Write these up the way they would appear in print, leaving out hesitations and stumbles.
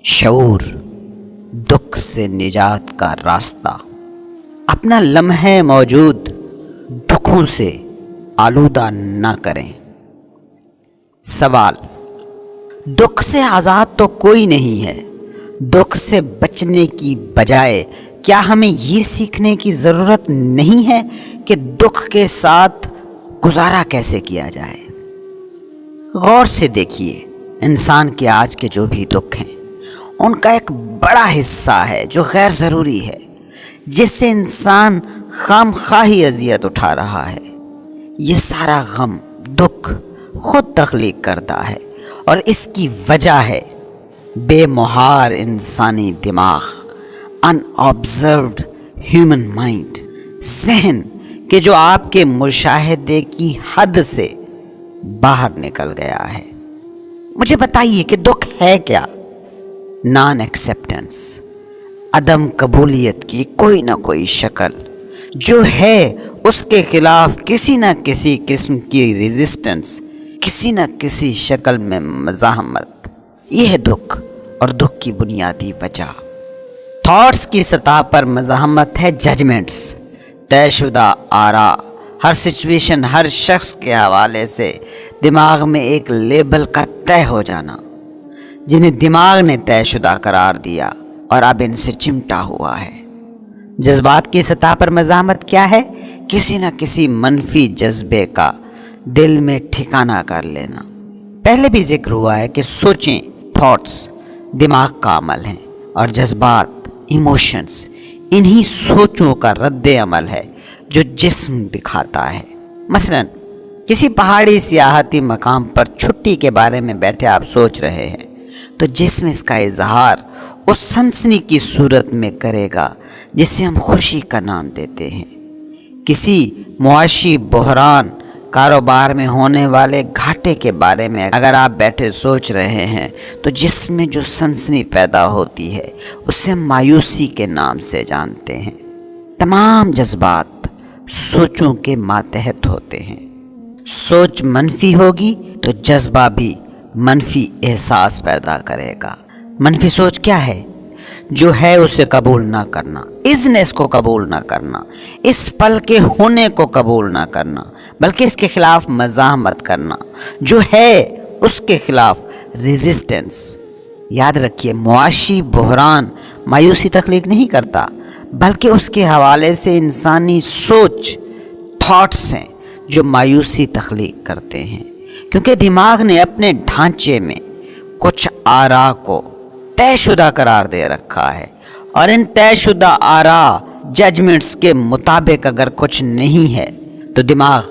شعور دکھ سے نجات کا راستہ۔ اپنا لمحے موجود دکھوں سے آلودہ نہ کریں۔ سوال: دکھ سے آزاد تو کوئی نہیں ہے۔ دکھ سے بچنے کی بجائے کیا ہمیں یہ سیکھنے کی ضرورت نہیں ہے کہ دکھ کے ساتھ گزارا کیسے کیا جائے؟ غور سے دیکھیے، انسان کے آج کے جو بھی دکھ ہیں ان کا ایک بڑا حصہ ہے جو غیر ضروری ہے، جس سے انسان خام خواہی اذیت اٹھا رہا ہے۔ یہ سارا غم دکھ خود تخلیق کرتا ہے اور اس کی وجہ ہے بے مہار انسانی دماغ، ان آبزروڈ ہیومن مائنڈ، ذہن کہ جو آپ کے مشاہدے کی حد سے باہر نکل گیا ہے۔ مجھے بتائیے کہ دکھ ہے کیا؟ نان ایکسیپٹنس، عدم قبولیت کی کوئی نہ کوئی شکل، جو ہے اس کے خلاف کسی نہ کسی قسم کی ریزسٹنس، کسی نہ کسی شکل میں مزاحمت۔ یہ ہے دکھ، اور دکھ کی بنیادی وجہ۔ تھاٹس کی سطح پر مزاحمت ہے ججمنٹس، طے شدہ آراء، ہر سچویشن، ہر شخص کے حوالے سے دماغ میں ایک لیبل کا طے ہو جانا، جنہیں دماغ نے طے شدہ قرار دیا اور اب ان سے چمٹا ہوا ہے۔ جذبات کی سطح پر مزاحمت کیا ہے؟ کسی نہ کسی منفی جذبے کا دل میں ٹھکانہ کر لینا۔ پہلے بھی ذکر ہوا ہے کہ سوچیں، تھاٹس دماغ کا عمل ہیں، اور جذبات، ایموشنز، انہی سوچوں کا رد عمل ہے جو جسم دکھاتا ہے۔ مثلا کسی پہاڑی سیاحتی مقام پر چھٹی کے بارے میں بیٹھے آپ سوچ رہے ہیں، تو جسم اس کا اظہار اس سنسنی کی صورت میں کرے گا جسے ہم خوشی کا نام دیتے ہیں۔ کسی معاشی بحران، کاروبار میں ہونے والے گھاٹے کے بارے میں اگر آپ بیٹھے سوچ رہے ہیں تو جسم میں جو سنسنی پیدا ہوتی ہے اسے ہم مایوسی کے نام سے جانتے ہیں۔ تمام جذبات سوچوں کے ماتحت ہوتے ہیں۔ سوچ منفی ہوگی تو جذبہ بھی منفی احساس پیدا کرے گا۔ منفی سوچ کیا ہے؟ جو ہے اسے قبول نہ کرنا، ازنس کو قبول نہ کرنا، اس پل کے ہونے کو قبول نہ کرنا، بلکہ اس کے خلاف مزاحمت کرنا، جو ہے اس کے خلاف ریزسٹنس۔ یاد رکھیے، معاشی بحران مایوسی تخلیق نہیں کرتا، بلکہ اس کے حوالے سے انسانی سوچ، تھاٹس ہیں جو مایوسی تخلیق کرتے ہیں، کیونکہ دماغ نے اپنے ڈھانچے میں کچھ آراء کو طے شدہ قرار دے رکھا ہے، اور ان طے شدہ آراء، ججمنٹس کے مطابق اگر کچھ نہیں ہے تو دماغ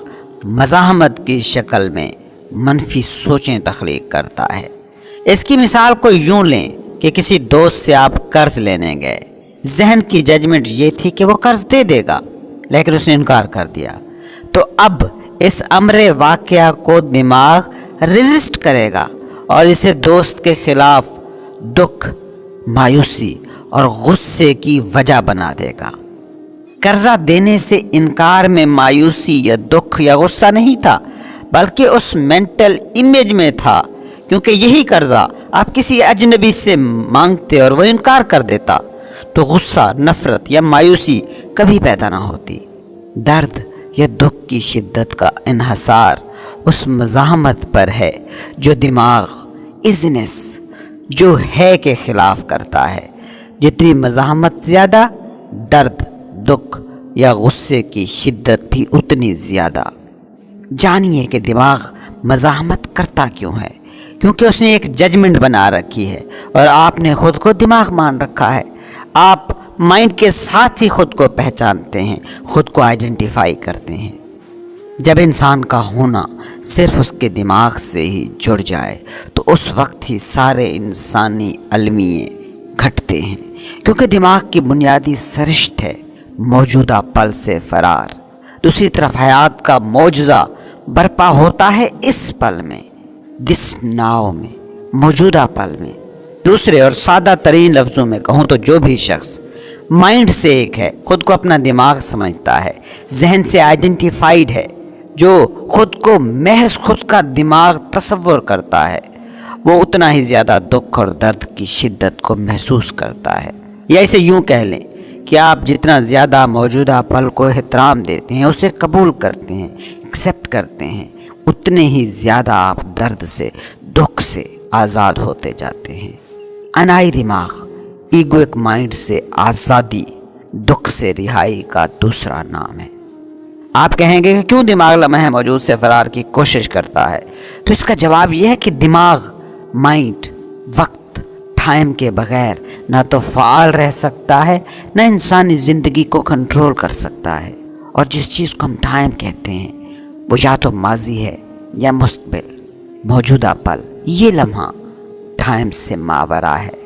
مزاحمت کی شکل میں منفی سوچیں تخلیق کرتا ہے۔ اس کی مثال کو یوں لیں کہ کسی دوست سے آپ قرض لینے گئے۔ ذہن کی ججمنٹ یہ تھی کہ وہ قرض دے دے گا، لیکن اس نے انکار کر دیا، تو اب اس امر واقعہ کو دماغ ریزسٹ کرے گا اور اسے دوست کے خلاف دکھ، مایوسی اور غصے کی وجہ بنا دے گا۔ قرضہ دینے سے انکار میں مایوسی یا دکھ یا غصہ نہیں تھا، بلکہ اس مینٹل امیج میں تھا، کیونکہ یہی قرضہ آپ کسی اجنبی سے مانگتے اور وہ انکار کر دیتا تو غصہ، نفرت یا مایوسی کبھی پیدا نہ ہوتی۔ درد یا دکھ کی شدت کا انحصار اس مزاحمت پر ہے جو دماغ ازنس، جو ہے کے خلاف کرتا ہے۔ جتنی مزاحمت زیادہ، درد، دکھ یا غصے کی شدت بھی اتنی زیادہ۔ جانیے کہ دماغ مزاحمت کرتا کیوں ہے؟ کیونکہ اس نے ایک ججمنٹ بنا رکھی ہے اور آپ نے خود کو دماغ مان رکھا ہے۔ آپ مائنڈ کے ساتھ ہی خود کو پہچانتے ہیں، خود کو آئیڈینٹیفائی کرتے ہیں۔ جب انسان کا ہونا صرف اس کے دماغ سے ہی جڑ جائے تو اس وقت ہی سارے انسانی المیے گھٹتے ہیں، کیونکہ دماغ کی بنیادی سرشت ہے موجودہ پل سے فرار۔ دوسری طرف حیات کا معجزہ برپا ہوتا ہے اس پل میں، دس ناؤ میں، موجودہ پل میں۔ دوسرے اور سادہ ترین لفظوں میں کہوں تو جو بھی شخص مائنڈ سے ایک ہے، خود کو اپنا دماغ سمجھتا ہے، ذہن سے آئیڈینٹیفائیڈ ہے، جو خود کو محض خود کا دماغ تصور کرتا ہے وہ اتنا ہی زیادہ دکھ اور درد کی شدت کو محسوس کرتا ہے۔ یا اسے یوں کہہ لیں کہ آپ جتنا زیادہ موجودہ پل کو احترام دیتے ہیں، اسے قبول کرتے ہیں، ایکسیپٹ کرتے ہیں، اتنے ہی زیادہ آپ درد سے، دکھ سے آزاد ہوتے جاتے ہیں۔ انائی دماغ، ایگوئک مائنڈ سے آزادی، دکھ سے رہائی کا دوسرا نام ہے۔ آپ کہیں گے کہ کیوں دماغ لمحہ موجود سے فرار کی کوشش کرتا ہے؟ تو اس کا جواب یہ ہے کہ دماغ، مائنڈ، وقت، ٹائم کے بغیر نہ تو فعال رہ سکتا ہے، نہ انسانی زندگی کو کنٹرول کر سکتا ہے۔ اور جس چیز کو ہم ٹائم کہتے ہیں وہ یا تو ماضی ہے یا مستقبل، موجودہ پل۔ یہ لمحہ ٹائم سے ماورا ہے۔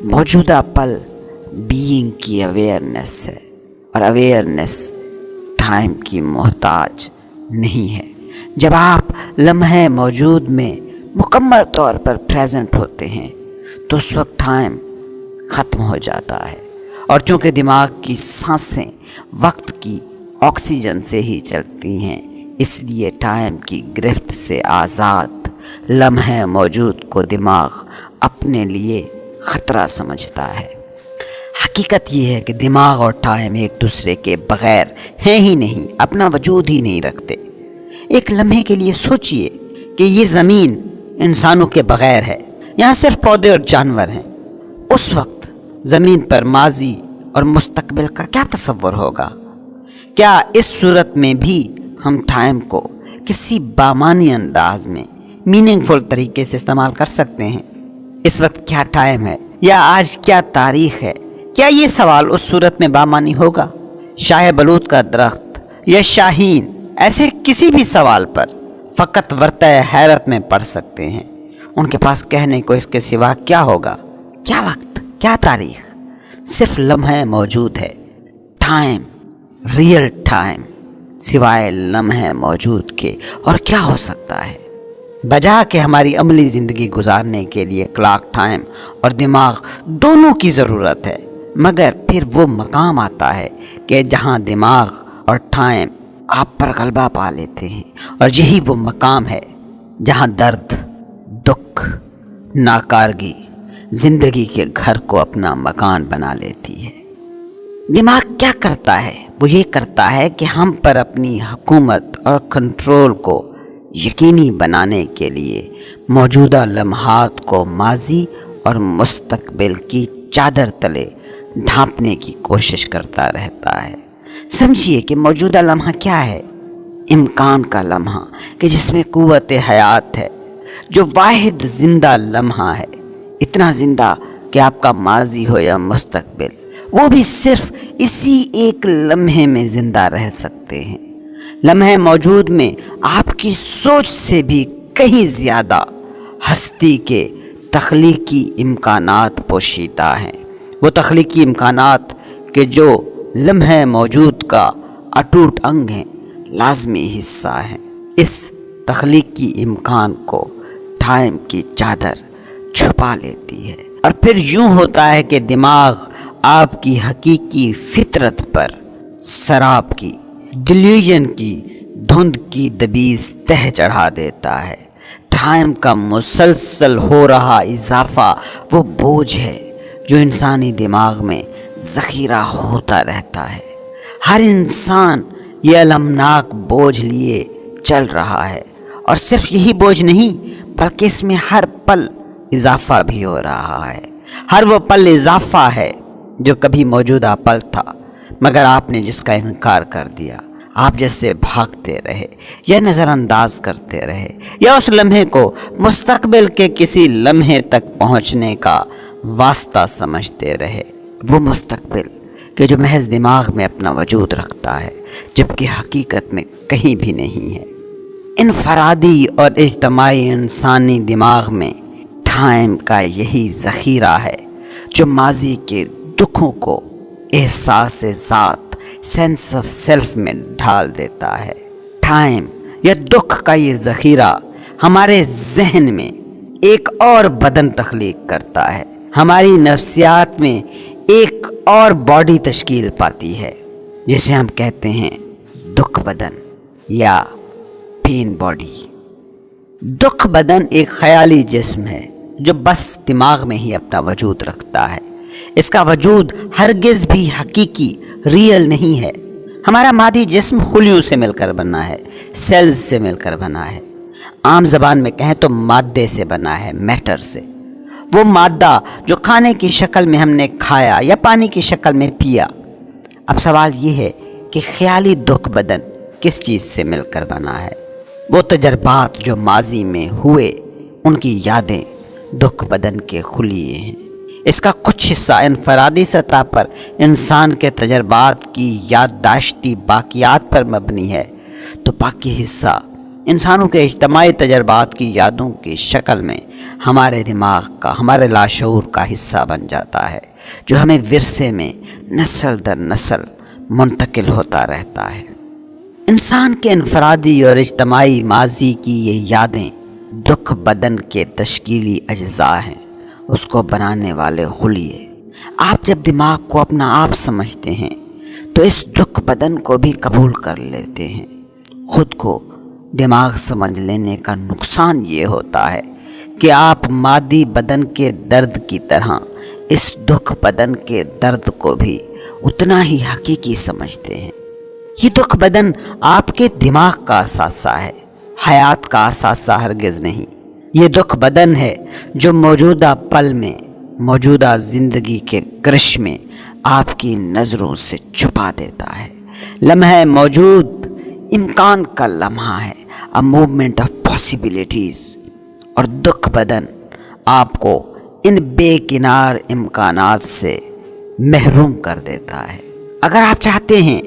موجودہ پل بینگ کی اویئرنیس ہے، اور اویئرنیس ٹائم کی محتاج نہیں ہے۔ جب آپ لمحے موجود میں مکمل طور پر پریزنٹ ہوتے ہیں تو اس وقت ٹائم ختم ہو جاتا ہے، اور چونکہ دماغ کی سانسیں وقت کی آکسیجن سے ہی چلتی ہیں، اس لیے ٹائم کی گرفت سے آزاد لمحے موجود کو دماغ اپنے لیے خطرہ سمجھتا ہے۔ حقیقت یہ ہے کہ دماغ اور ٹائم ایک دوسرے کے بغیر ہیں ہی نہیں، اپنا وجود ہی نہیں رکھتے۔ ایک لمحے کے لیے سوچئے کہ یہ زمین انسانوں کے بغیر ہے، یہاں صرف پودے اور جانور ہیں۔ اس وقت زمین پر ماضی اور مستقبل کا کیا تصور ہوگا؟ کیا اس صورت میں بھی ہم ٹائم کو کسی بامعنی انداز میں میننگ فل طریقے سے استعمال کر سکتے ہیں؟ اس وقت کیا ٹائم ہے یا آج کیا تاریخ ہے؟ کیا یہ سوال اس صورت میں بامعنی ہوگا؟ شاہ بلوط کا درخت یا شاہین، ایسے کسی بھی سوال پر فقط ورطہ حیرت میں پڑ سکتے ہیں۔ ان کے پاس کہنے کو اس کے سوا کیا ہوگا؟ کیا وقت، کیا تاریخ؟ صرف لمحہ موجود ہے، ٹائم، ریئل ٹائم، سوائے لمحہ موجود کے اور کیا ہو سکتا ہے؟ بجا کہ ہماری عملی زندگی گزارنے کے لیے کلاک، ٹائم اور دماغ دونوں کی ضرورت ہے، مگر پھر وہ مقام آتا ہے کہ جہاں دماغ اور ٹائم آپ پر غلبہ پا لیتے ہیں، اور یہی وہ مقام ہے جہاں درد، دکھ، ناکارگی زندگی کے گھر کو اپنا مکان بنا لیتی ہے۔ دماغ کیا کرتا ہے؟ وہ یہ کرتا ہے کہ ہم پر اپنی حکومت اور کنٹرول کو یقینی بنانے کے لیے موجودہ لمحات کو ماضی اور مستقبل کی چادر تلے ڈھانپنے کی کوشش کرتا رہتا ہے۔ سمجھیے کہ موجودہ لمحہ کیا ہے؟ امکان کا لمحہ، کہ جس میں قوت حیات ہے، جو واحد زندہ لمحہ ہے، اتنا زندہ کہ آپ کا ماضی ہو یا مستقبل، وہ بھی صرف اسی ایک لمحے میں زندہ رہ سکتے ہیں۔ لمحے موجود میں آپ کی سوچ سے بھی کہیں زیادہ ہستی کے تخلیقی امکانات پوشیدہ ہیں۔ وہ تخلیقی امکانات کہ جو لمحے موجود کا اٹوٹ انگ ہیں، لازمی حصہ ہیں۔ اس تخلیقی امکان کو ٹائم کی چادر چھپا لیتی ہے، اور پھر یوں ہوتا ہے کہ دماغ آپ کی حقیقی فطرت پر سراب کی، ڈیلیوژن کی دھند کی دبیز تہ چڑھا دیتا ہے۔ ٹائم کا مسلسل ہو رہا اضافہ وہ بوجھ ہے جو انسانی دماغ میں ذخیرہ ہوتا رہتا ہے۔ ہر انسان یہ المناک بوجھ لیے چل رہا ہے، اور صرف یہی بوجھ نہیں بلکہ اس میں ہر پل اضافہ بھی ہو رہا ہے۔ ہر وہ پل اضافہ ہے جو کبھی موجودہ پل تھا، مگر آپ نے جس کا انکار کر دیا۔ آپ جیسے بھاگتے رہے یا نظر انداز کرتے رہے، یا اس لمحے کو مستقبل کے کسی لمحے تک پہنچنے کا واسطہ سمجھتے رہے۔ وہ مستقبل کہ جو محض دماغ میں اپنا وجود رکھتا ہے، جبکہ حقیقت میں کہیں بھی نہیں ہے۔ انفرادی اور اجتماعی انسانی دماغ میں ٹائم کا یہی ذخیرہ ہے جو ماضی کے دکھوں کو احساس ذات، سینس آف سیلف میں ڈھال دیتا ہے۔ ٹائم یا دکھ کا یہ ذخیرہ ہمارے ذہن میں ایک اور بدن تخلیق کرتا ہے، ہماری نفسیات میں ایک اور باڈی تشکیل پاتی ہے، جسے ہم کہتے ہیں دکھ بدن یا پین باڈی۔ دکھ بدن ایک خیالی جسم ہے جو بس دماغ میں ہی اپنا وجود رکھتا ہے۔ اس کا وجود ہرگز بھی حقیقی ریئل نہیں ہے۔ ہمارا مادی جسم خلیوں سے مل کر بنا ہے، سیلز سے مل کر بنا ہے۔ عام زبان میں کہیں تو مادے سے بنا ہے، میٹر سے۔ وہ مادہ جو کھانے کی شکل میں ہم نے کھایا یا پانی کی شکل میں پیا۔ اب سوال یہ ہے کہ خیالی دکھ بدن کس چیز سے مل کر بنا ہے؟ وہ تجربات جو ماضی میں ہوئے، ان کی یادیں دکھ بدن کے خلیے ہیں۔ اس کا کچھ حصہ انفرادی سطح پر انسان کے تجربات کی یادداشتی باقیات پر مبنی ہے، تو باقی حصہ انسانوں کے اجتماعی تجربات کی یادوں کی شکل میں ہمارے دماغ کا، ہمارے لاشعور کا حصہ بن جاتا ہے، جو ہمیں ورثے میں نسل در نسل منتقل ہوتا رہتا ہے۔ انسان کے انفرادی اور اجتماعی ماضی کی یہ یادیں دکھ بدن کے تشکیلی اجزاء ہیں، اس کو بنانے والے خلیے۔ آپ جب دماغ کو اپنا آپ سمجھتے ہیں تو اس دکھ بدن کو بھی قبول کر لیتے ہیں۔ خود کو دماغ سمجھ لینے کا نقصان یہ ہوتا ہے کہ آپ مادی بدن کے درد کی طرح اس دکھ بدن کے درد کو بھی اتنا ہی حقیقی سمجھتے ہیں۔ یہ دکھ بدن آپ کے دماغ کا اثاثہ ہے، حیات کا اثاثہ ہرگز نہیں۔ یہ دکھ بدن ہے جو موجودہ پل میں، موجودہ زندگی کے کرش میں آپ کی نظروں سے چھپا دیتا ہے۔ لمحہ موجود امکان کا لمحہ ہے، a movement of possibilities، اور دکھ بدن آپ کو ان بے کنار امکانات سے محروم کر دیتا ہے۔ اگر آپ چاہتے ہیں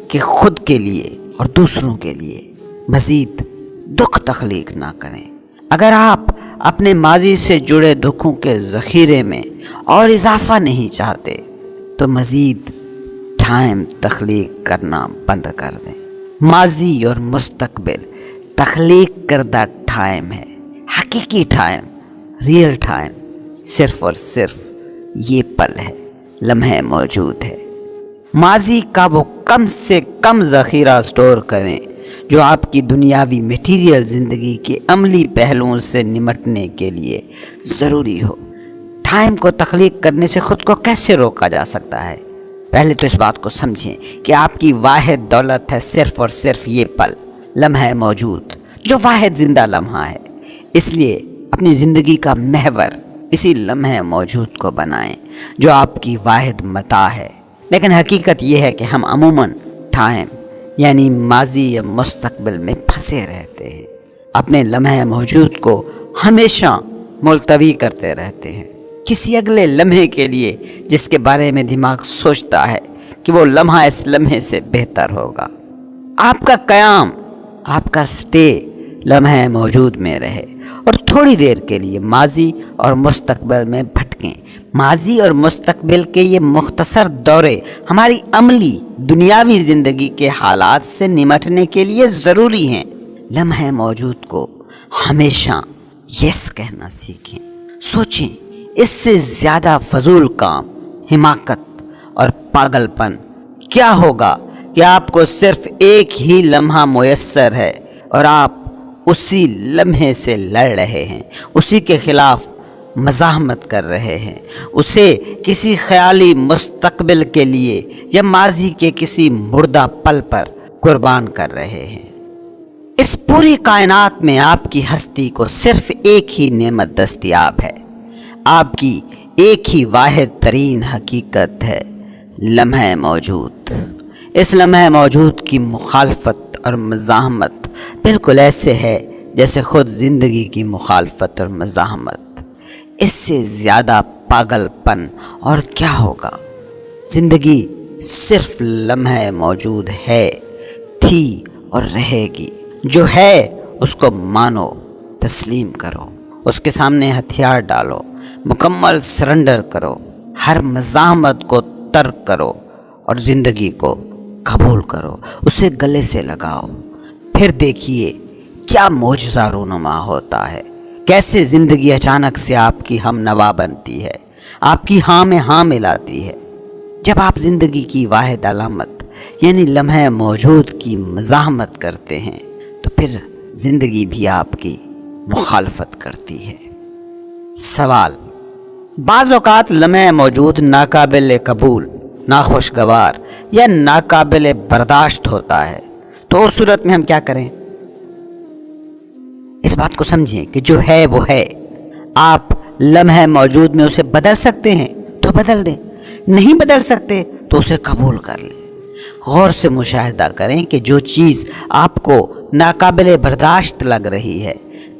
کہ خود کے لیے اور دوسروں کے لیے مزید دکھ تخلیق نہ کریں، اگر آپ اپنے ماضی سے جڑے دکھوں کے ذخیرے میں اور اضافہ نہیں چاہتے تو مزید ٹائم تخلیق کرنا بند کر دیں۔ ماضی اور مستقبل تخلیق کردہ ٹائم ہے، حقیقی ٹائم، ریئل ٹائم صرف اور صرف یہ پل ہے، لمحہ موجود ہے۔ ماضی کا وہ کم سے کم ذخیرہ سٹور کریں جو آپ کی دنیاوی میٹیریل زندگی کے عملی پہلوؤں سے نمٹنے کے لیے ضروری ہو۔ ٹائم کو تخلیق کرنے سے خود کو کیسے روکا جا سکتا ہے؟ پہلے تو اس بات کو سمجھیں کہ آپ کی واحد دولت ہے صرف اور صرف یہ پل، لمحہ موجود، جو واحد زندہ لمحہ ہے۔ اس لیے اپنی زندگی کا محور اسی لمحہ موجود کو بنائیں جو آپ کی واحد متاع ہے۔ لیکن حقیقت یہ ہے کہ ہم عموماً ٹائم یعنی ماضی یا مستقبل میں پھنسے رہتے ہیں، اپنے لمحہ موجود کو ہمیشہ ملتوی کرتے رہتے ہیں کسی اگلے لمحے کے لیے، جس کے بارے میں دماغ سوچتا ہے کہ وہ لمحہ اس لمحے سے بہتر ہوگا۔ آپ کا قیام، آپ کا سٹے لمحہ موجود میں رہے اور تھوڑی دیر کے لیے ماضی اور مستقبل میں بھٹکیں۔ ماضی اور مستقبل کے یہ مختصر دورے ہماری عملی دنیاوی زندگی کے حالات سے نمٹنے کے لیے ضروری ہیں۔ لمحہ موجود کو ہمیشہ یس کہنا سیکھیں۔ سوچیں، اس سے زیادہ فضول کام، حماقت اور پاگل پن کیا ہوگا کہ آپ کو صرف ایک ہی لمحہ میسر ہے اور آپ اسی لمحے سے لڑ رہے ہیں، اسی کے خلاف مزاحمت کر رہے ہیں، اسے کسی خیالی مستقبل کے لیے یا ماضی کے کسی مردہ پل پر قربان کر رہے ہیں۔ اس پوری کائنات میں آپ کی ہستی کو صرف ایک ہی نعمت دستیاب ہے، آپ کی ایک ہی واحد ترین حقیقت ہے، لمحہ موجود۔ اس لمحہ موجود کی مخالفت اور مزاحمت بالکل ایسے ہے جیسے خود زندگی کی مخالفت اور مزاحمت۔ اس سے زیادہ پاگل پن اور کیا ہوگا؟ زندگی صرف لمحہ موجود ہے، تھی اور رہے گی۔ جو ہے اس کو مانو، تسلیم کرو، اس کے سامنے ہتھیار ڈالو، مکمل سرنڈر کرو، ہر مزاحمت کو ترک کرو اور زندگی کو قبول کرو، اسے گلے سے لگاؤ۔ پھر دیکھیے کیا معجزہ رونما ہوتا ہے، کیسے زندگی اچانک سے آپ کی ہم نوا بنتی ہے، آپ کی ہاں میں ہاں ملاتی ہے۔ جب آپ زندگی کی واحد علامت یعنی لمحہ موجود کی مزاحمت کرتے ہیں تو پھر زندگی بھی آپ کی مخالفت کرتی ہے۔ سوال: بعض اوقات لمحہ موجود ناقابل قبول، ناخوشگوار یا ناقابل برداشت ہوتا ہے، تو اس صورت میں ہم کیا کریں؟ اس بات کو سمجھیں کہ جو ہے وہ ہے، آپ لمحہ موجود میں اسے بدل سکتے ہیں تو بدل دیں، نہیں بدل سکتے تو اسے قبول کر لیں۔ غور سے مشاہدہ کریں کہ جو چیز آپ کو ناقابل برداشت لگ رہی ہے،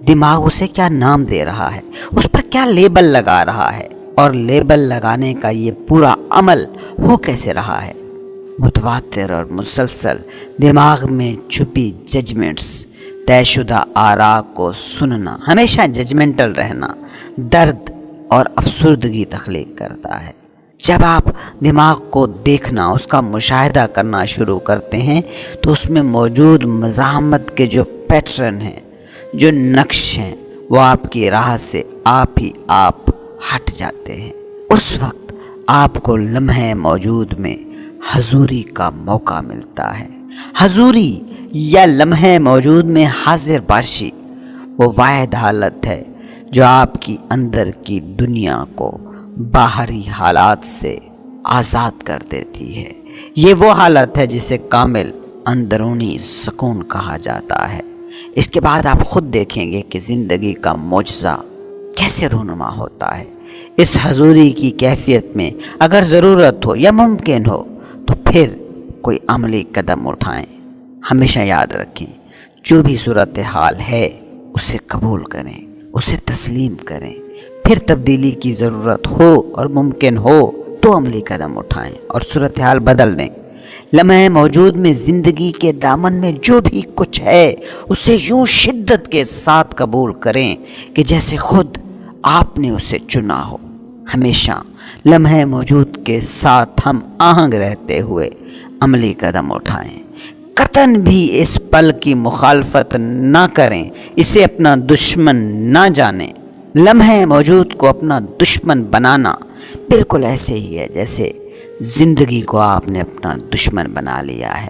دماغ اسے کیا نام دے رہا ہے، اس پر کیا لیبل لگا رہا ہے، اور لیبل لگانے کا یہ پورا عمل ہو کیسے رہا ہے؟ متواتر اور مسلسل دماغ میں چھپی ججمنٹس، طے شدہ آراء کو سننا، ہمیشہ ججمنٹل رہنا درد اور افسردگی تخلیق کرتا ہے۔ جب آپ دماغ کو دیکھنا، اس کا مشاہدہ کرنا شروع کرتے ہیں تو اس میں موجود مزاحمت کے جو پیٹرن ہیں، جو نقش ہیں، وہ آپ کی راہ سے آپ ہٹ جاتے ہیں۔ اس وقت آپ کو لمحہ موجود میں حضوری کا موقع ملتا ہے۔ حضوری یا لمحہ موجود میں حاضر باشی وہ واحد حالت ہے جو آپ کی اندر کی دنیا کو باہری حالات سے آزاد کر دیتی ہے۔ یہ وہ حالت ہے جسے کامل اندرونی سکون کہا جاتا ہے۔ اس کے بعد آپ خود دیکھیں گے کہ زندگی کا معجزہ کیسے رونما ہوتا ہے۔ اس حضوری کی کیفیت میں اگر ضرورت ہو یا ممکن ہو تو پھر کوئی عملی قدم اٹھائیں۔ ہمیشہ یاد رکھیں، جو بھی صورتحال ہے اسے قبول کریں، اسے تسلیم کریں، پھر تبدیلی کی ضرورت ہو اور ممکن ہو تو عملی قدم اٹھائیں اور صورتحال بدل دیں۔ لمحہ موجود میں زندگی کے دامن میں جو بھی کچھ ہے اسے یوں شدت کے ساتھ قبول کریں کہ جیسے خود آپ نے اسے چنا ہو۔ ہمیشہ لمحہ موجود کے ساتھ ہم آہنگ رہتے ہوئے عملی قدم اٹھائیں۔ قطعاً بھی اس پل کی مخالفت نہ کریں، اسے اپنا دشمن نہ جانیں۔ لمحہ موجود کو اپنا دشمن بنانا بالکل ایسے ہی ہے جیسے زندگی کو آپ نے اپنا دشمن بنا لیا ہے۔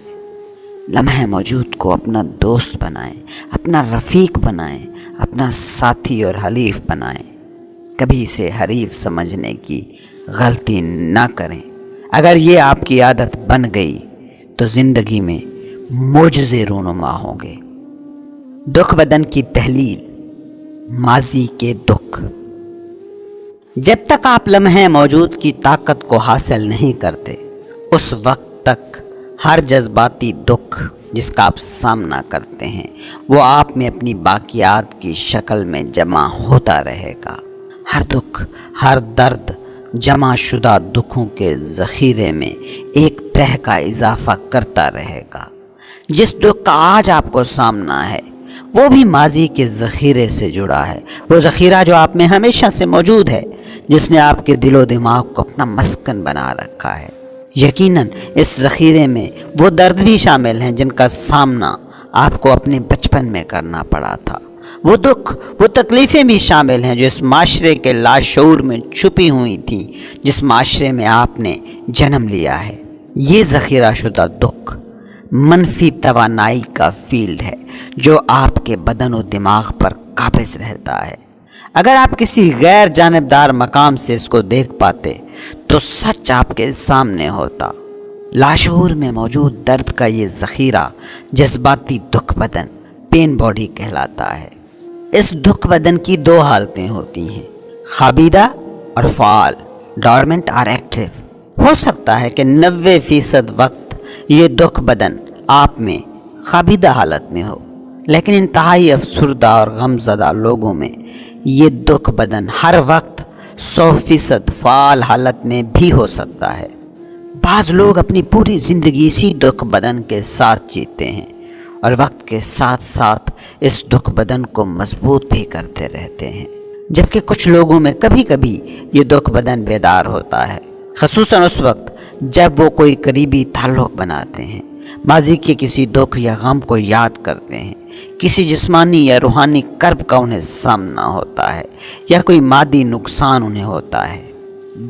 لمحہ موجود کو اپنا دوست بنائیں، اپنا رفیق بنائیں، اپنا ساتھی اور حلیف بنائیں۔ کبھی اسے حریف سمجھنے کی غلطی نہ کریں۔ اگر یہ آپ کی عادت بن گئی تو زندگی میں معجزے رونما ہوں گے۔ دکھ بدن کی تحلیل: ماضی کے دکھ۔ جب تک آپ لمحہ موجود کی طاقت کو حاصل نہیں کرتے، اس وقت تک ہر جذباتی دکھ جس کا آپ سامنا کرتے ہیں وہ آپ میں اپنی باقیات کی شکل میں جمع ہوتا رہے گا۔ ہر دکھ، ہر درد جمع شدہ دکھوں کے ذخیرے میں ایک تہ کا اضافہ کرتا رہے گا۔ جس دکھ کا آج آپ کو سامنا ہے وہ بھی ماضی کے ذخیرے سے جڑا ہے، وہ ذخیرہ جو آپ میں ہمیشہ سے موجود ہے، جس نے آپ کے دل و دماغ کو اپنا مسکن بنا رکھا ہے۔ یقیناً اس ذخیرے میں وہ درد بھی شامل ہیں جن کا سامنا آپ کو اپنے بچپن میں کرنا پڑا تھا۔ وہ دکھ، وہ تکلیفیں بھی شامل ہیں جو اس معاشرے کے لاشعور میں چھپی ہوئی تھیں، جس معاشرے میں آپ نے جنم لیا ہے۔ یہ ذخیرہ شدہ دکھ منفی توانائی کا فیلڈ ہے جو آپ کے بدن و دماغ پر قابض رہتا ہے۔ اگر آپ کسی غیر جانبدار مقام سے اس کو دیکھ پاتے تو سچ آپ کے سامنے ہوتا۔ لاشعور میں موجود درد کا یہ ذخیرہ جذباتی دکھ بدن، پین باڈی کہلاتا ہے۔ اس دکھ بدن کی دو حالتیں ہوتی ہیں، خوابیدہ اور فعال، ڈورمنٹ اور ایکٹیو۔ ہو سکتا ہے کہ 90% وقت یہ دکھ بدن آپ میں خوابیدہ حالت میں ہو، لیکن انتہائی افسردہ اور غم زدہ لوگوں میں یہ دکھ بدن ہر وقت 100% فعال حالت میں بھی ہو سکتا ہے۔ بعض لوگ اپنی پوری زندگی اسی دکھ بدن کے ساتھ جیتے ہیں اور وقت کے ساتھ ساتھ اس دکھ بدن کو مضبوط بھی کرتے رہتے ہیں، جبکہ کچھ لوگوں میں کبھی کبھی یہ دکھ بدن بیدار ہوتا ہے، خصوصاً اس وقت جب وہ کوئی قریبی تعلق بناتے ہیں، ماضی کے کسی دکھ یا غم کو یاد کرتے ہیں، کسی جسمانی یا روحانی کرب کا انہیں سامنا ہوتا ہے یا کوئی مادی نقصان انہیں ہوتا ہے۔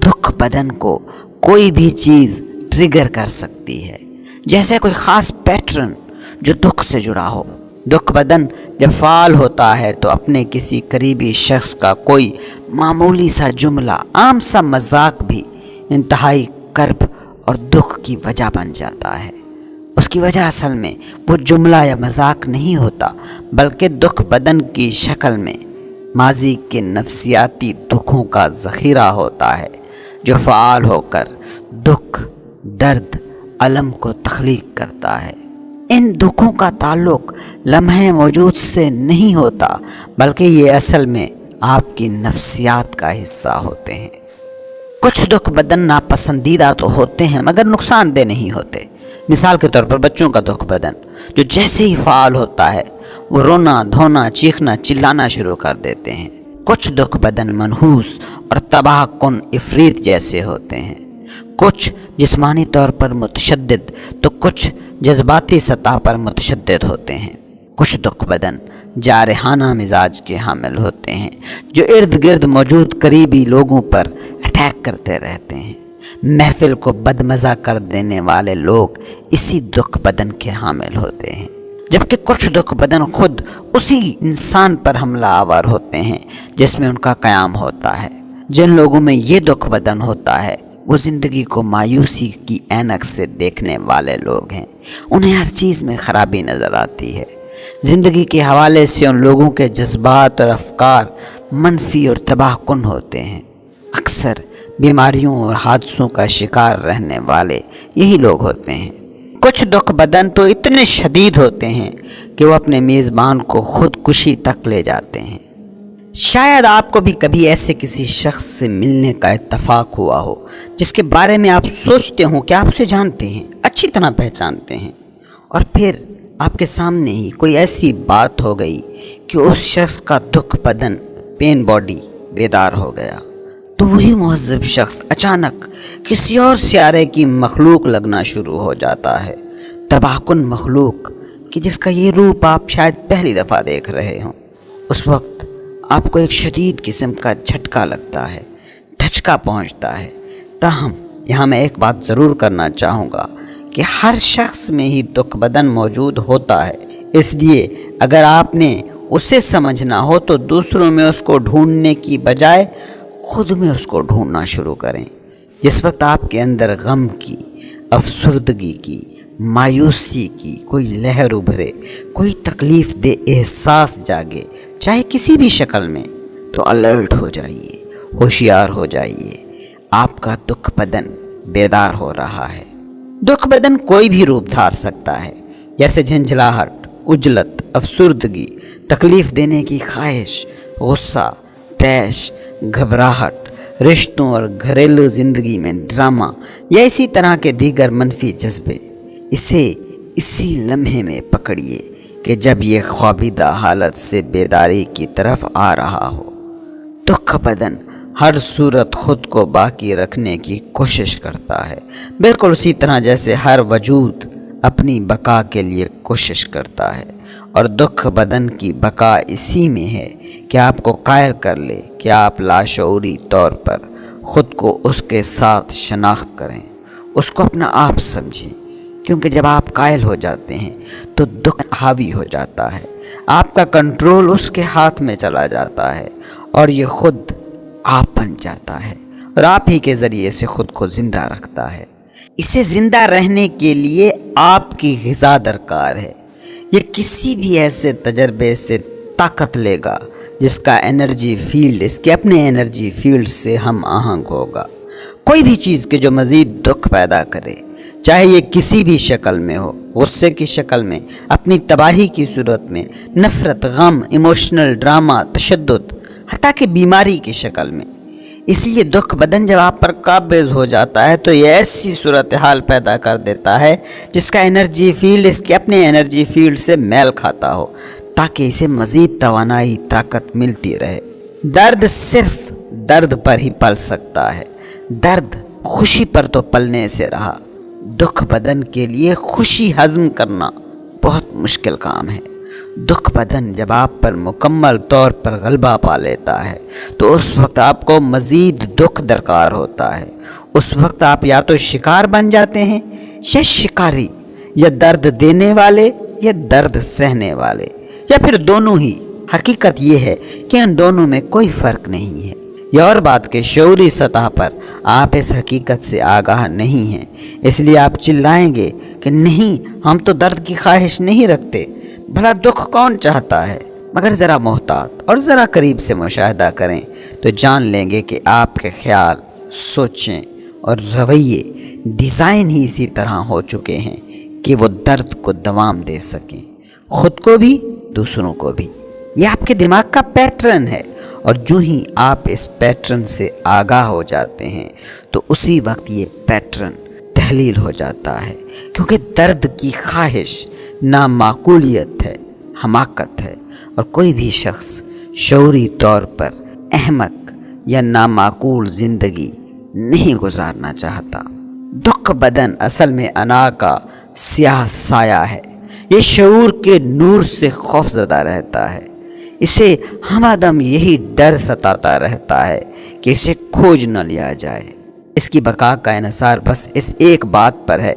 دکھ بدن کو کوئی بھی چیز ٹریگر کر سکتی ہے، جیسے کوئی خاص پیٹرن جو دکھ سے جڑا ہو۔ دکھ بدن جب فعال ہوتا ہے تو اپنے کسی قریبی شخص کا کوئی معمولی سا جملہ، عام سا مذاق بھی انتہائی کرب اور دکھ کی وجہ بن جاتا ہے۔ اس کی وجہ اصل میں وہ جملہ یا مذاق نہیں ہوتا، بلکہ دکھ بدن کی شکل میں ماضی کے نفسیاتی دکھوں کا ذخیرہ ہوتا ہے، جو فعال ہو کر دکھ، درد، الم کو تخلیق کرتا ہے۔ ان دکھوں کا تعلق لمحے موجود سے نہیں ہوتا، بلکہ یہ اصل میں آپ کی نفسیات کا حصہ ہوتے ہیں۔ کچھ دکھ بدن ناپسندیدہ تو ہوتے ہیں مگر نقصان دہ نہیں ہوتے۔ مثال کے طور پر بچوں کا دکھ بدن جو جیسے ہی فعال ہوتا ہے وہ رونا، دھونا، چیخنا، چلانا شروع کر دیتے ہیں۔ کچھ دکھ بدن منحوس اور تباہ کن عفریت جیسے ہوتے ہیں، کچھ جسمانی طور پر متشدد تو کچھ جذباتی سطح پر متشدد ہوتے ہیں۔ کچھ دکھ بدن جارحانہ مزاج کے حامل ہوتے ہیں جو ارد گرد موجود قریبی لوگوں پر اٹیک کرتے رہتے ہیں۔ محفل کو بدمزہ کر دینے والے لوگ اسی دکھ بدن کے حامل ہوتے ہیں، جبکہ کچھ دکھ بدن خود اسی انسان پر حملہ آور ہوتے ہیں جس میں ان کا قیام ہوتا ہے۔ جن لوگوں میں یہ دکھ بدن ہوتا ہے وہ زندگی کو مایوسی کی اینک سے دیکھنے والے لوگ ہیں۔ انہیں ہر چیز میں خرابی نظر آتی ہے۔ زندگی کے حوالے سے ان لوگوں کے جذبات اور افکار منفی اور تباہ کن ہوتے ہیں۔ اکثر بیماریوں اور حادثوں کا شکار رہنے والے یہی لوگ ہوتے ہیں۔ کچھ دکھ بدن تو اتنے شدید ہوتے ہیں کہ وہ اپنے میزبان کو خودکشی تک لے جاتے ہیں۔ شاید آپ کو بھی کبھی ایسے کسی شخص سے ملنے کا اتفاق ہوا ہو جس کے بارے میں آپ سوچتے ہوں کہ آپ اسے جانتے ہیں، اچھی طرح پہچانتے ہیں، اور پھر آپ کے سامنے ہی کوئی ایسی بات ہو گئی کہ اس شخص کا دکھ بدن، پین باڈی بیدار ہو گیا، تو وہی مہذب شخص اچانک کسی اور سیارے کی مخلوق لگنا شروع ہو جاتا ہے، تباہ کن مخلوق کہ جس کا یہ روپ آپ شاید پہلی دفعہ دیکھ رہے ہوں۔ اس وقت آپ کو ایک شدید قسم کا جھٹکا لگتا ہے، دھچکا پہنچتا ہے۔ تاہم یہاں میں ایک بات ضرور کرنا چاہوں گا کہ ہر شخص میں ہی دکھ بدن موجود ہوتا ہے، اس لیے اگر آپ نے اسے سمجھنا ہو تو دوسروں میں اس کو ڈھونڈنے کی بجائے خود میں اس کو ڈھونڈنا شروع کریں۔ جس وقت آپ کے اندر غم کی، افسردگی کی، مایوسی کی کوئی لہر ابھرے، کوئی تکلیف دہ احساس جاگے، چاہے کسی بھی شکل میں، تو الرٹ ہو جائیے، ہوشیار ہو جائیے، آپ کا دکھ بدن بیدار ہو رہا ہے۔ دکھ بدن کوئی بھی روپ دھار سکتا ہے، جیسے جھنجھلاہٹ، عجلت، افسردگی، تکلیف دینے کی خواہش، غصہ، طیش، گھبراہٹ، رشتوں اور گھریلو زندگی میں ڈرامہ یا اسی طرح کے دیگر منفی جذبے۔ اسے اسی لمحے میں پکڑیے کہ جب یہ خوابیدہ حالت سے بیداری کی طرف آ رہا ہو۔ دکھ بدن ہر صورت خود کو باقی رکھنے کی کوشش کرتا ہے، بالکل اسی طرح جیسے ہر وجود اپنی بقا کے لیے کوشش کرتا ہے، اور دکھ بدن کی بقا اسی میں ہے کہ آپ کو قائل کر لے کہ آپ لاشعوری طور پر خود کو اس کے ساتھ شناخت کریں، اس کو اپنا آپ سمجھیں، کیونکہ جب آپ قائل ہو جاتے ہیں تو دکھ حاوی ہو جاتا ہے، آپ کا کنٹرول اس کے ہاتھ میں چلا جاتا ہے اور یہ خود آپ بن جاتا ہے اور آپ ہی کے ذریعے سے خود کو زندہ رکھتا ہے۔ اسے زندہ رہنے کے لیے آپ کی غذا درکار ہے۔ یہ کسی بھی ایسے تجربے سے طاقت لے گا جس کا انرجی فیلڈ اس کے اپنے انرجی فیلڈ سے ہم آہنگ ہوگا۔ کوئی بھی چیز کے جو مزید دکھ پیدا کرے، چاہے یہ کسی بھی شکل میں ہو، غصے کی شکل میں، اپنی تباہی کی صورت میں، نفرت، غم، ایموشنل ڈرامہ، تشدد، حتیٰ کہ بیماری کی شکل میں۔ اس لیے دکھ بدن جب آپ پر قابض ہو جاتا ہے تو یہ ایسی صورتحال پیدا کر دیتا ہے جس کا انرجی فیلڈ اس کے اپنے انرجی فیلڈ سے میل کھاتا ہو، تاکہ اسے مزید توانائی، طاقت ملتی رہے۔ درد صرف درد پر ہی پل سکتا ہے، درد خوشی پر تو پلنے سے رہا۔ دکھ بدن کے لیے خوشی ہضم کرنا بہت مشکل کام ہے۔ دکھ بدن جب آپ پر مکمل طور پر غلبہ پا لیتا ہے تو اس وقت آپ کو مزید دکھ درکار ہوتا ہے۔ اس وقت آپ یا تو شکار بن جاتے ہیں یا شکاری، یا درد دینے والے یا درد سہنے والے، یا پھر دونوں ہی؟ حقیقت یہ ہے کہ ان دونوں میں کوئی فرق نہیں ہے۔ یہ اور بات کہ شعوری سطح پر آپ اس حقیقت سے آگاہ نہیں ہیں، اس لیے آپ چلائیں گے کہ نہیں، ہم تو درد کی خواہش نہیں رکھتے، بھلا دکھ کون چاہتا ہے؟ مگر ذرا محتاط اور ذرا قریب سے مشاہدہ کریں تو جان لیں گے کہ آپ کے خیال، سوچیں اور رویے ڈیزائن ہی اسی طرح ہو چکے ہیں کہ وہ درد کو دوام دے سکیں، خود کو بھی دوسروں کو بھی۔ یہ آپ کے دماغ کا پیٹرن ہے، اور جو ہی آپ اس پیٹرن سے آگاہ ہو جاتے ہیں تو اسی وقت یہ پیٹرن تحلیل ہو جاتا ہے، کیونکہ درد کی خواہش نامعقولیت ہے، حماقت ہے، اور کوئی بھی شخص شعوری طور پر احمق یا نامعقول زندگی نہیں گزارنا چاہتا۔ دکھ بدن اصل میں انا کا سیاہ سایہ ہے، یہ شعور کے نور سے خوف زدہ رہتا ہے، اسے ہمدم یہی ڈر ستاتا رہتا ہے کہ اسے کھوج نہ لیا جائے۔ اس کی بقا کا انحصار بس اس ایک بات پر ہے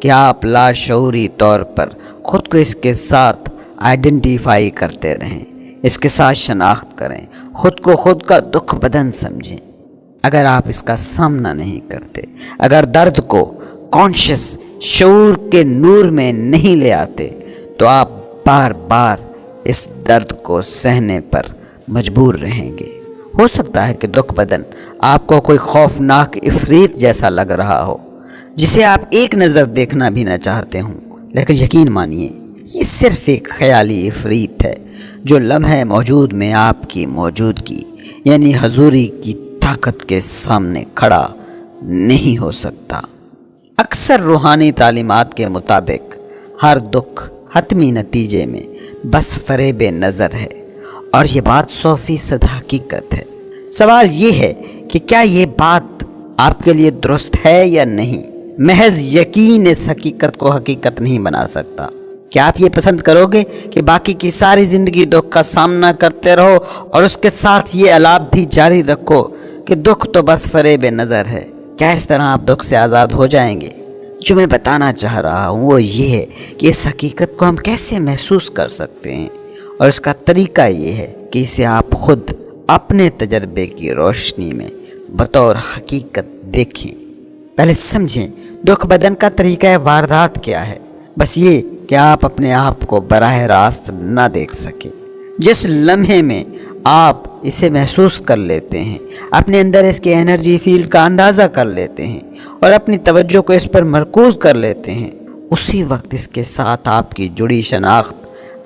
کہ آپ لاشعوری طور پر خود کو اس کے ساتھ آئیڈینٹیفائی کرتے رہیں، اس کے ساتھ شناخت کریں، خود کو خود کا دکھ بدن سمجھیں۔ اگر آپ اس کا سامنا نہیں کرتے، اگر درد کو کانشیس شعور کے نور میں نہیں لے آتے، تو آپ بار بار اس درد کو سہنے پر مجبور رہیں گے۔ ہو سکتا ہے کہ دکھ بدن آپ کو کوئی خوفناک عفریت جیسا لگ رہا ہو، جسے آپ ایک نظر دیکھنا بھی نہ چاہتے ہوں، لیکن یقین مانیے یہ صرف ایک خیالی عفریت ہے جو لمحے موجود میں آپ کی موجودگی یعنی حضوری کی طاقت کے سامنے کھڑا نہیں ہو سکتا۔ اکثر روحانی تعلیمات کے مطابق ہر دکھ حتمی نتیجے میں بس فریب نظر ہے، اور یہ بات 100% حقیقت ہے۔ سوال یہ ہے کہ کیا یہ بات آپ کے لیے درست ہے یا نہیں؟ محض یقین اس حقیقت کو حقیقت نہیں بنا سکتا۔ کیا آپ یہ پسند کرو گے کہ باقی کی ساری زندگی دکھ کا سامنا کرتے رہو اور اس کے ساتھ یہ الاپ بھی جاری رکھو کہ دکھ تو بس فریب نظر ہے؟ کیا اس طرح آپ دکھ سے آزاد ہو جائیں گے؟ جو میں بتانا چاہ رہا ہوں وہ یہ ہے کہ اس حقیقت کو ہم کیسے محسوس کر سکتے ہیں، اور اس کا طریقہ یہ ہے کہ اسے آپ خود اپنے تجربے کی روشنی میں بطور حقیقت دیکھیں۔ پہلے سمجھیں دکھ بدن کا طریقہ واردات کیا ہے۔ بس یہ کہ آپ اپنے آپ کو براہ راست نہ دیکھ سکیں۔ جس لمحے میں آپ اسے محسوس کر لیتے ہیں، اپنے اندر اس کے انرجی فیلڈ کا اندازہ کر لیتے ہیں اور اپنی توجہ کو اس پر مرکوز کر لیتے ہیں، اسی وقت اس کے ساتھ آپ کی جڑی شناخت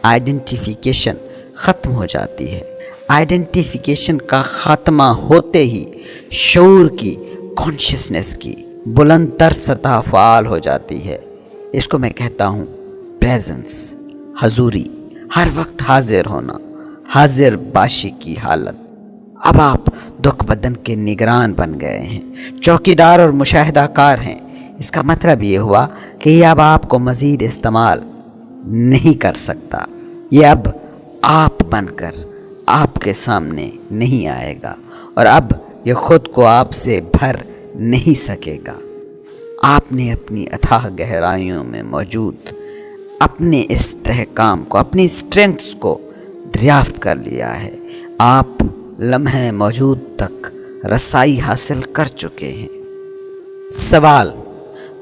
آئیڈینٹیفیکیشن ختم ہو جاتی ہے۔ آئیڈینٹیفیکیشن کا خاتمہ ہوتے ہی شعور کی، کانشیسنس کی بلند تر سطح فعال ہو جاتی ہے۔ اس کو میں کہتا ہوں پریزنس، حضوری، ہر وقت حاضر ہونا، حاضر باشی کی حالت۔ اب آپ دکھ بدن کے نگران بن گئے ہیں، چوکیدار اور مشاہدہ کار ہیں۔ اس کا مطلب یہ ہوا کہ یہ اب آپ کو مزید استعمال نہیں کر سکتا، یہ اب آپ بن کر آپ کے سامنے نہیں آئے گا، اور اب یہ خود کو آپ سے بھر نہیں سکے گا۔ آپ نے اپنی اتھاہ گہرائیوں میں موجود اپنے استحکام کو، اپنی اسٹرینگتھس کو دریافت کر لیا ہے۔ آپ لمحے موجود تک رسائی حاصل کر چکے ہیں۔ سوال: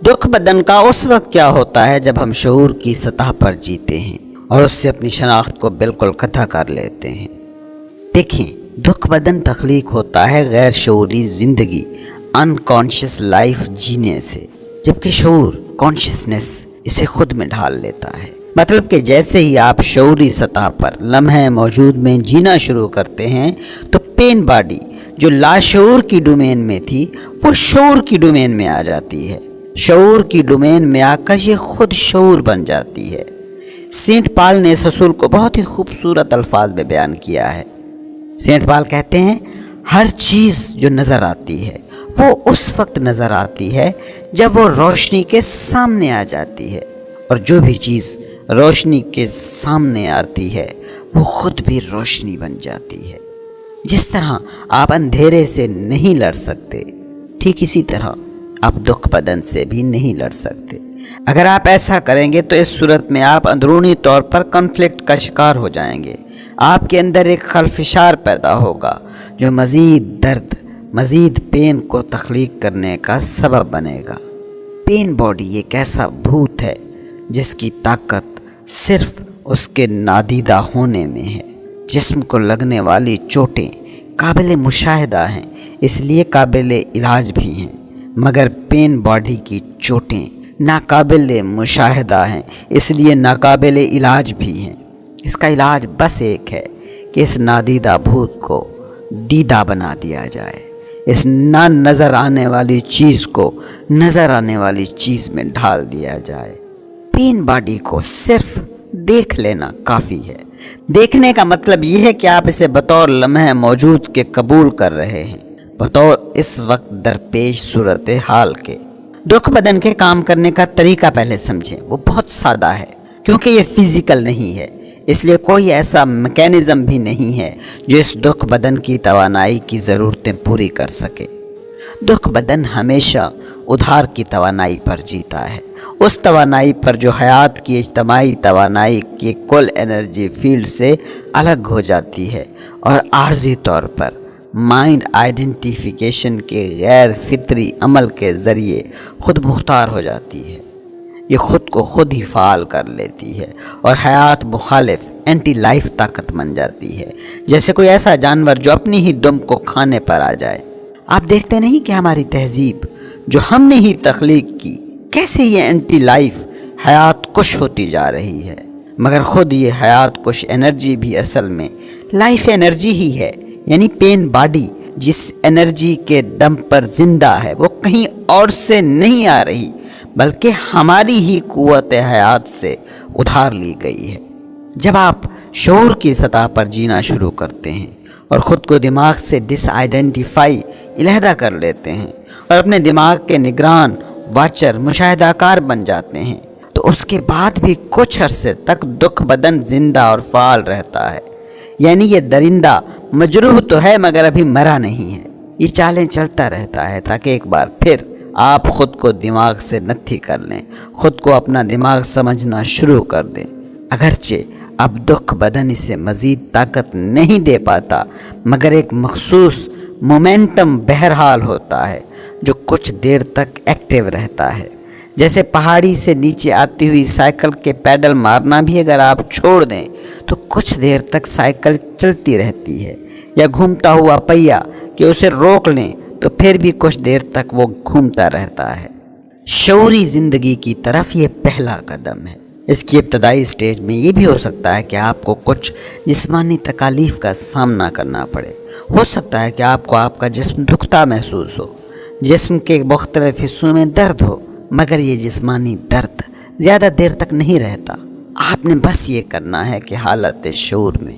دکھ بدن کا اس وقت کیا ہوتا ہے جب ہم شعور کی سطح پر جیتے ہیں اور اس سے اپنی شناخت کو بالکل قطع کر لیتے ہیں؟ دیکھیں، دکھ بدن تخلیق ہوتا ہے غیر شعوری زندگی، انکانشیس لائف جینے سے، جبکہ شعور، کانشیسنس اسے خود میں ڈھال لیتا ہے۔ مطلب کہ جیسے ہی آپ شعوری سطح پر لمحے موجود میں جینا شروع کرتے ہیں تو پین باڈی جو لاشعور کی ڈومین میں تھی وہ شعور کی ڈومین میں آ جاتی ہے۔ شعور کی ڈومین میں آ کر یہ خود شعور بن جاتی ہے۔ سینٹ پال نے اس اصول کو بہت ہی خوبصورت الفاظ میں بیان کیا ہے۔ سینٹ پال کہتے ہیں، ہر چیز جو نظر آتی ہے وہ اس وقت نظر آتی ہے جب وہ روشنی کے سامنے آ جاتی ہے، اور جو بھی چیز روشنی کے سامنے آتی ہے وہ خود بھی روشنی بن جاتی ہے۔ جس طرح آپ اندھیرے سے نہیں لڑ سکتے، ٹھیک اسی طرح آپ دکھ بدن سے بھی نہیں لڑ سکتے۔ اگر آپ ایسا کریں گے تو اس صورت میں آپ اندرونی طور پر کنفلکٹ کا شکار ہو جائیں گے۔ آپ کے اندر ایک خلفشار پیدا ہوگا جو مزید درد، مزید پین کو تخلیق کرنے کا سبب بنے گا۔ پین باڈی ایک ایسا بھوت ہے جس کی طاقت صرف اس کے نادیدہ ہونے میں ہے۔ جسم کو لگنے والی چوٹیں قابل مشاہدہ ہیں، اس لیے قابل علاج بھی ہیں، مگر پین باڈی کی چوٹیں ناقابل مشاہدہ ہیں، اس لیے ناقابل علاج بھی ہیں۔ اس کا علاج بس ایک ہے کہ اس نادیدہ بھوت کو دیدہ بنا دیا جائے، اس نہ نظر آنے والی چیز کو نظر آنے والی چیز میں ڈھال دیا جائے۔ پین باڈی کو صرف دیکھ لینا کافی ہے۔ دیکھنے کا مطلب یہ ہے کہ آپ اسے بطور لمحہ موجود کے قبول کر رہے ہیں، بطور اس وقت درپیش صورتحال کے۔ دکھ بدن کے کام کرنے کا طریقہ پہلے سمجھیں۔ وہ بہت سادہ ہے کیونکہ یہ فزیکل نہیں ہے، اس لیے کوئی ایسا میکینزم بھی نہیں ہے جو اس دکھ بدن کی توانائی کی ضرورتیں پوری کر سکے۔ دکھ بدن ہمیشہ ادھار کی توانائی پر جیتا ہے، اس توانائی پر جو حیات کی اجتماعی توانائی کی کل انرجی فیلڈ سے الگ ہو جاتی ہے اور عارضی طور پر مائنڈ آئیڈینٹیفیکیشن کے غیر فطری عمل کے ذریعے خود مختار ہو جاتی ہے۔ یہ خود کو خود ہی فعال کر لیتی ہے اور حیات مخالف اینٹی لائف طاقت بن جاتی ہے، جیسے کوئی ایسا جانور جو اپنی ہی دم کو کھانے پر آ جائے۔ آپ دیکھتے نہیں کہ ہماری تہذیب جو ہم نے ہی تخلیق کی، کیسے یہ اینٹی لائف حیات کش ہوتی جا رہی ہے، مگر خود یہ حیات کش انرجی بھی اصل میں لائف انرجی ہی ہے۔ یعنی پین باڈی جس انرجی کے دم پر زندہ ہے وہ کہیں اور سے نہیں آ رہی بلکہ ہماری ہی قوت حیات سے ادھار لی گئی ہے۔ جب آپ شعور کی سطح پر جینا شروع کرتے ہیں اور خود کو دماغ سے ڈس آئیڈینٹیفائی علیحدہ کر لیتے ہیں اور اپنے دماغ کے نگران، واچر، مشاہدہ کار بن جاتے ہیں، تو اس کے بعد بھی کچھ عرصے تک دکھ بدن زندہ اور فعال رہتا ہے۔ یعنی یہ درندہ مجروح تو ہے مگر ابھی مرا نہیں ہے۔ یہ چالیں چلتا رہتا ہے تاکہ ایک بار پھر آپ خود کو دماغ سے نتھی کر لیں، خود کو اپنا دماغ سمجھنا شروع کر دیں۔ اگرچہ اب دکھ بدن اسے مزید طاقت نہیں دے پاتا، مگر ایک مخصوص مومنٹم بہرحال ہوتا ہے جو کچھ دیر تک ایکٹیو رہتا ہے۔ جیسے پہاڑی سے نیچے آتی ہوئی سائیکل کے پیڈل مارنا بھی اگر آپ چھوڑ دیں تو کچھ دیر تک سائیکل چلتی رہتی ہے، یا گھومتا ہوا پہیا کہ اسے روک لیں تو پھر بھی کچھ دیر تک وہ گھومتا رہتا ہے۔ شعوری زندگی کی طرف یہ پہلا قدم ہے۔ اس کی ابتدائی سٹیج میں یہ بھی ہو سکتا ہے کہ آپ کو کچھ جسمانی تکالیف کا سامنا کرنا پڑے۔ ہو سکتا ہے کہ آپ کو آپ کا جسم دکھتا محسوس ہو، جسم کے مختلف حصوں میں درد ہو، مگر یہ جسمانی درد زیادہ دیر تک نہیں رہتا۔ آپ نے بس یہ کرنا ہے کہ حالت شعور میں،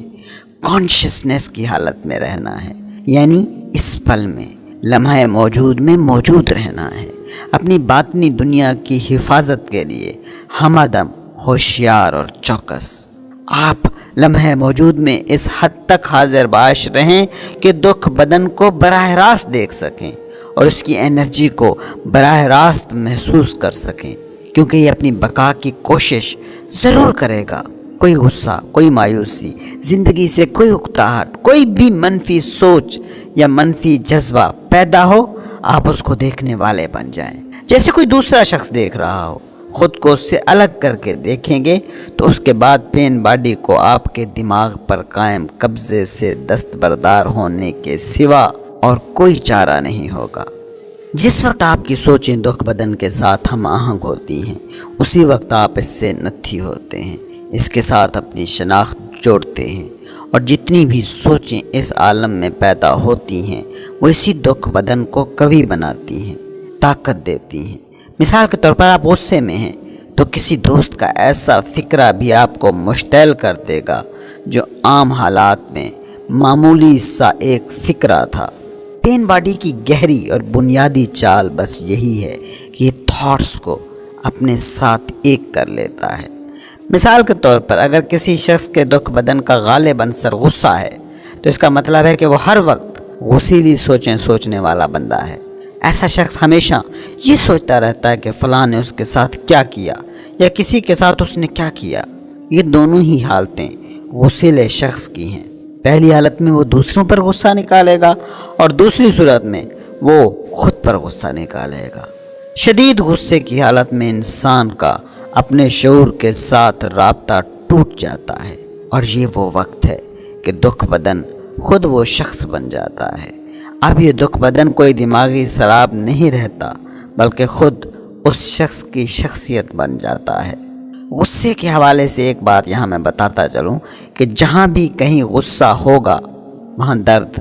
کانشسنس کی حالت میں رہنا ہے، یعنی اس پل میں، لمحہ موجود میں موجود رہنا ہے۔ اپنی باطنی دنیا کی حفاظت کے لیے ہمدم ہوشیار اور چوکس۔ آپ لمحہ موجود میں اس حد تک حاضر باش رہیں کہ دکھ بدن کو براہ راست دیکھ سکیں اور اس کی انرجی کو براہ راست محسوس کر سکیں، کیونکہ یہ اپنی بقا کی کوشش ضرور کرے گا۔ کوئی غصہ، کوئی مایوسی، زندگی سے کوئی اکتاہٹ، کوئی بھی منفی سوچ یا منفی جذبہ پیدا ہو، آپ اس کو دیکھنے والے بن جائیں، جیسے کوئی دوسرا شخص دیکھ رہا ہو۔ خود کو اس سے الگ کر کے دیکھیں گے تو اس کے بعد پین باڈی کو آپ کے دماغ پر قائم قبضے سے دستبردار ہونے کے سوا اور کوئی چارہ نہیں ہوگا۔ جس وقت آپ کی سوچیں دکھ بدن کے ساتھ ہم آہنگ ہوتی ہیں، اسی وقت آپ اس سے نتھی ہوتے ہیں، اس کے ساتھ اپنی شناخت جوڑتے ہیں، اور جتنی بھی سوچیں اس عالم میں پیدا ہوتی ہیں وہ اسی دکھ بدن کو قوی بناتی ہیں، طاقت دیتی ہیں۔ مثال کے طور پر آپ غصے میں ہیں تو کسی دوست کا ایسا فکرہ بھی آپ کو مشتعل کر دے گا جو عام حالات میں معمولی سا ایک فکرہ تھا۔ پین باڈی کی گہری اور بنیادی چال بس یہی ہے کہ یہ تھاٹس کو اپنے ساتھ ایک کر لیتا ہے۔ مثال کے طور پر اگر کسی شخص کے دکھ بدن کا غالب عنصر غصہ ہے تو اس کا مطلب ہے کہ وہ ہر وقت غصیلی سوچیں سوچنے والا بندہ ہے۔ ایسا شخص ہمیشہ یہ سوچتا رہتا ہے کہ فلاں نے اس کے ساتھ کیا کیا یا کسی کے ساتھ اس نے کیا کیا۔ یہ دونوں ہی حالتیں غصیلے شخص کی ہیں۔ پہلی حالت میں وہ دوسروں پر غصہ نکالے گا اور دوسری صورت میں وہ خود پر غصہ نکالے گا۔ شدید غصے کی حالت میں انسان کا اپنے شعور کے ساتھ رابطہ ٹوٹ جاتا ہے، اور یہ وہ وقت ہے کہ دکھ بدن خود وہ شخص بن جاتا ہے۔ اب یہ دکھ بدن کوئی دماغی سراب نہیں رہتا، بلکہ خود اس شخص کی شخصیت بن جاتا ہے۔ غصے کے حوالے سے ایک بات یہاں میں بتاتا چلوں کہ جہاں بھی کہیں غصہ ہوگا وہاں درد،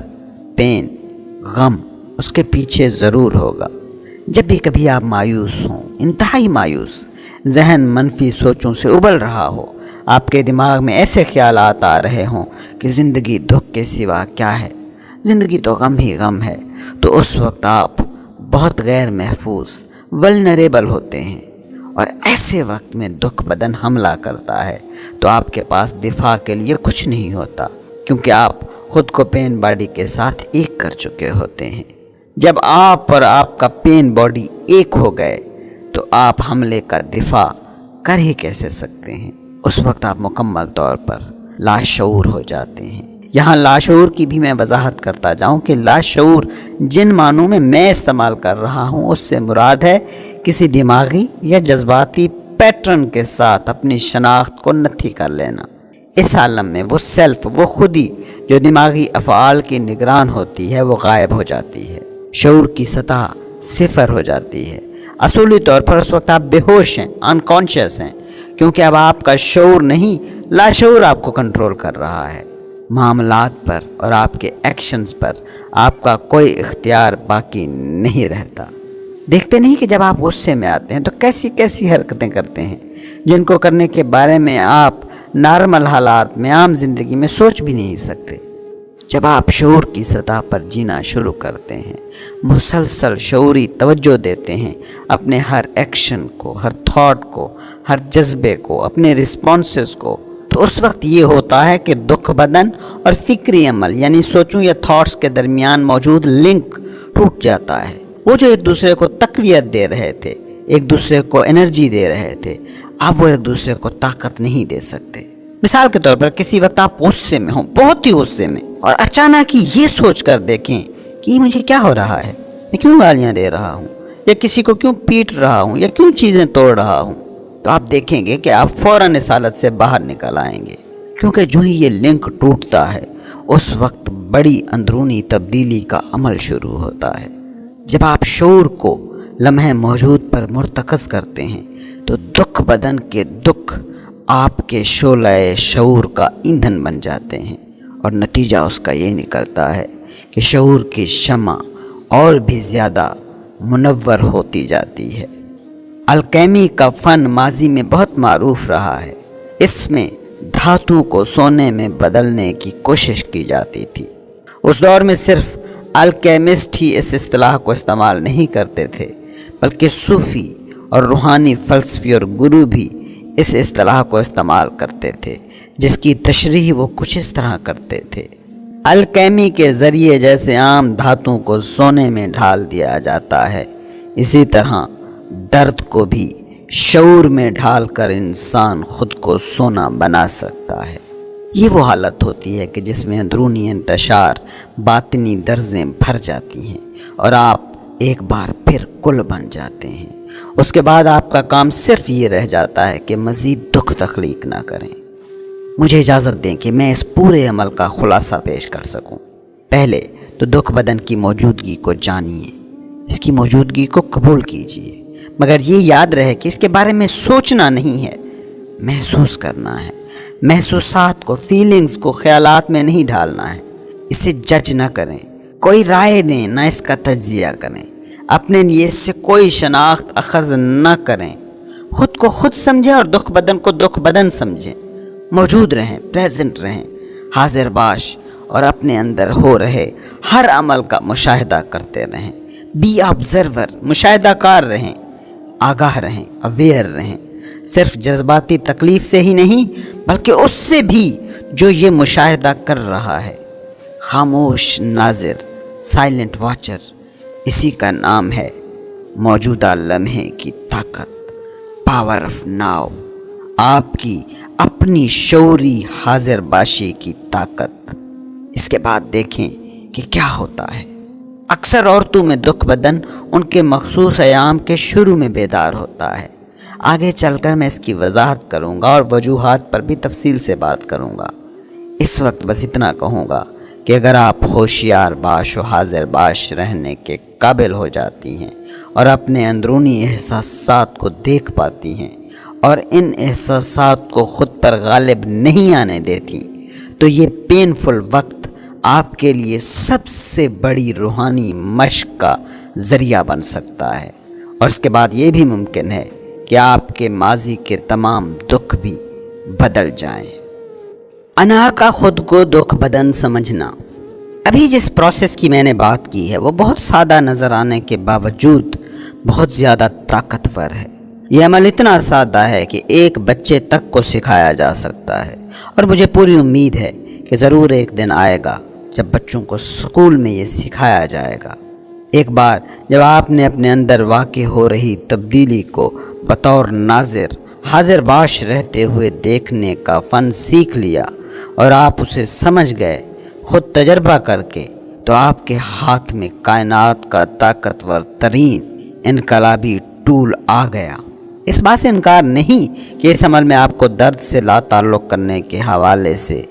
پین، غم اس کے پیچھے ضرور ہوگا۔ جب بھی کبھی آپ مایوس ہوں، انتہائی مایوس، ذہن منفی سوچوں سے ابل رہا ہو، آپ کے دماغ میں ایسے خیالات آ رہے ہوں کہ زندگی دکھ کے سوا کیا ہے، زندگی تو غم ہی غم ہے، تو اس وقت آپ بہت غیر محفوظ، ولنریبل ہوتے ہیں، اور ایسے وقت میں دکھ بدن حملہ کرتا ہے تو آپ کے پاس دفاع کے لیے کچھ نہیں ہوتا، کیونکہ آپ خود کو پین باڈی کے ساتھ ایک کر چکے ہوتے ہیں۔ جب آپ اور آپ کا پین باڈی ایک ہو گئے تو آپ حملے کا دفاع کر ہی کیسے سکتے ہیں؟ اس وقت آپ مکمل طور پر لاشعور ہو جاتے ہیں۔ یہاں لاشعور کی بھی میں وضاحت کرتا جاؤں کہ لاشعور جن معنوں میں استعمال کر رہا ہوں اس سے مراد ہے کسی دماغی یا جذباتی پیٹرن کے ساتھ اپنی شناخت کو نتھی کر لینا۔ اس عالم میں وہ سیلف، وہ خودی جو دماغی افعال کی نگران ہوتی ہے، وہ غائب ہو جاتی ہے، شعور کی سطح صفر ہو جاتی ہے۔ اصولی طور پر اس وقت آپ بے ہوش ہیں، انکانشیس ہیں، کیونکہ اب آپ کا شعور نہیں، لاشعور آپ کو کنٹرول کر رہا ہے۔ معاملات پر اور آپ کے ایکشنز پر آپ کا کوئی اختیار باقی نہیں رہتا۔ دیکھتے نہیں کہ جب آپ غصے میں آتے ہیں تو کیسی کیسی حرکتیں کرتے ہیں جن کو کرنے کے بارے میں آپ نارمل حالات میں، عام زندگی میں سوچ بھی نہیں سکتے۔ جب آپ شعور کی سطح پر جینا شروع کرتے ہیں، مسلسل شعوری توجہ دیتے ہیں اپنے ہر ایکشن کو، ہر تھاٹ کو، ہر جذبے کو، اپنے رسپانسز کو، تو اس وقت یہ ہوتا ہے کہ دکھ بدن اور فکری عمل یعنی سوچوں یا تھاٹس کے درمیان موجود لنک ٹوٹ جاتا ہے۔ وہ جو ایک دوسرے کو تقویت دے رہے تھے، ایک دوسرے کو انرجی دے رہے تھے، اب وہ ایک دوسرے کو طاقت نہیں دے سکتے۔ مثال کے طور پر کسی وقت آپ غصے میں ہوں، بہت ہی غصے میں، اور اچانک ہی یہ سوچ کر دیکھیں کہ یہ مجھے کیا ہو رہا ہے، میں کیوں گالیاں دے رہا ہوں، یا کسی کو کیوں پیٹ رہا ہوں، یا کیوں چیزیں توڑ رہا ہوں، تو آپ دیکھیں گے کہ آپ فوراً اس حالت سے باہر نکل آئیں گے، کیونکہ جو ہی یہ لنک ٹوٹتا ہے اس وقت بڑی اندرونی تبدیلی کا عمل شروع ہوتا ہے۔ جب آپ شعور کو لمحے موجود پر مرتکز کرتے ہیں تو دکھ بدن کے دکھ آپ کے شعلہ شعور کا ایندھن بن جاتے ہیں، اور نتیجہ اس کا یہ نکلتا ہے کہ شعور کی شمع اور بھی زیادہ منور ہوتی جاتی ہے۔ الکیمی کا فن ماضی میں بہت معروف رہا ہے۔ اس میں دھاتوں کو سونے میں بدلنے کی کوشش کی جاتی تھی۔ اس دور میں صرف الکیمسٹ ہی اس اصطلاح کو استعمال نہیں کرتے تھے، بلکہ صوفی اور روحانی فلسفی اور گرو بھی اس اصطلاح کو استعمال کرتے تھے، جس کی تشریح وہ کچھ اس طرح کرتے تھے: الکیمی کے ذریعے جیسے عام دھاتوں کو سونے میں ڈھال دیا جاتا ہے، اسی طرح درد کو بھی شعور میں ڈھال کر انسان خود کو سونا بنا سکتا ہے۔ یہ وہ حالت ہوتی ہے کہ جس میں اندرونی انتشار، باطنی درزیں بھر جاتی ہیں اور آپ ایک بار پھر کل بن جاتے ہیں۔ اس کے بعد آپ کا کام صرف یہ رہ جاتا ہے کہ مزید دکھ تخلیق نہ کریں۔ مجھے اجازت دیں کہ میں اس پورے عمل کا خلاصہ پیش کر سکوں۔ پہلے تو دکھ بدن کی موجودگی کو جانیے، اس کی موجودگی کو قبول کیجیے، مگر یہ یاد رہے کہ اس کے بارے میں سوچنا نہیں ہے، محسوس کرنا ہے۔ محسوسات کو، فیلنگز کو خیالات میں نہیں ڈھالنا ہے۔ اسے جج نہ کریں، کوئی رائے دیں نہ اس کا تجزیہ کریں، اپنے لیے اس سے کوئی شناخت اخذ نہ کریں۔ خود کو خود سمجھیں اور دکھ بدن کو دکھ بدن سمجھیں۔ موجود رہیں، پریزنٹ رہیں، حاضر باش، اور اپنے اندر ہو رہے ہر عمل کا مشاہدہ کرتے رہیں۔ بی آبزرور، مشاہدہ کار رہیں، آگاہ رہیں، اویئر رہیں، صرف جذباتی تکلیف سے ہی نہیں بلکہ اس سے بھی جو یہ مشاہدہ کر رہا ہے۔ خاموش ناظر، سائلنٹ واچر، اسی کا نام ہے موجودہ لمحے کی طاقت، پاور آف ناؤ، آپ کی اپنی شعوری حاضر باشی کی طاقت۔ اس کے بعد دیکھیں کہ کیا ہوتا ہے۔ اکثر عورتوں میں دکھ بدن ان کے مخصوص ایام کے شروع میں بیدار ہوتا ہے۔ آگے چل کر میں اس کی وضاحت کروں گا اور وجوہات پر بھی تفصیل سے بات کروں گا۔ اس وقت بس اتنا کہوں گا کہ اگر آپ ہوشیار باش و حاضر باش رہنے کے قابل ہو جاتی ہیں اور اپنے اندرونی احساسات کو دیکھ پاتی ہیں اور ان احساسات کو خود پر غالب نہیں آنے دیتی، تو یہ پینفل وقت آپ کے لیے سب سے بڑی روحانی مشق کا ذریعہ بن سکتا ہے، اور اس کے بعد یہ بھی ممکن ہے کہ آپ کے ماضی کے تمام دکھ بھی بدل جائیں۔ انا کا خود کو دکھ بدن سمجھنا۔ ابھی جس پروسیس کی میں نے بات کی ہے وہ بہت سادہ نظر آنے کے باوجود بہت زیادہ طاقتور ہے۔ یہ عمل اتنا سادہ ہے کہ ایک بچے تک کو سکھایا جا سکتا ہے، اور مجھے پوری امید ہے کہ ضرور ایک دن آئے گا جب بچوں کو اسکول میں یہ سکھایا جائے گا۔ ایک بار جب آپ نے اپنے اندر واقع ہو رہی تبدیلی کو بطور ناظر حاضر باش رہتے ہوئے دیکھنے کا فن سیکھ لیا اور آپ اسے سمجھ گئے خود تجربہ کر کے، تو آپ کے ہاتھ میں کائنات کا طاقتور ترین انقلابی ٹول آ گیا۔ اس بات سے انکار نہیں کہ اس عمل میں آپ کو درد سے لا تعلق کرنے کے حوالے سے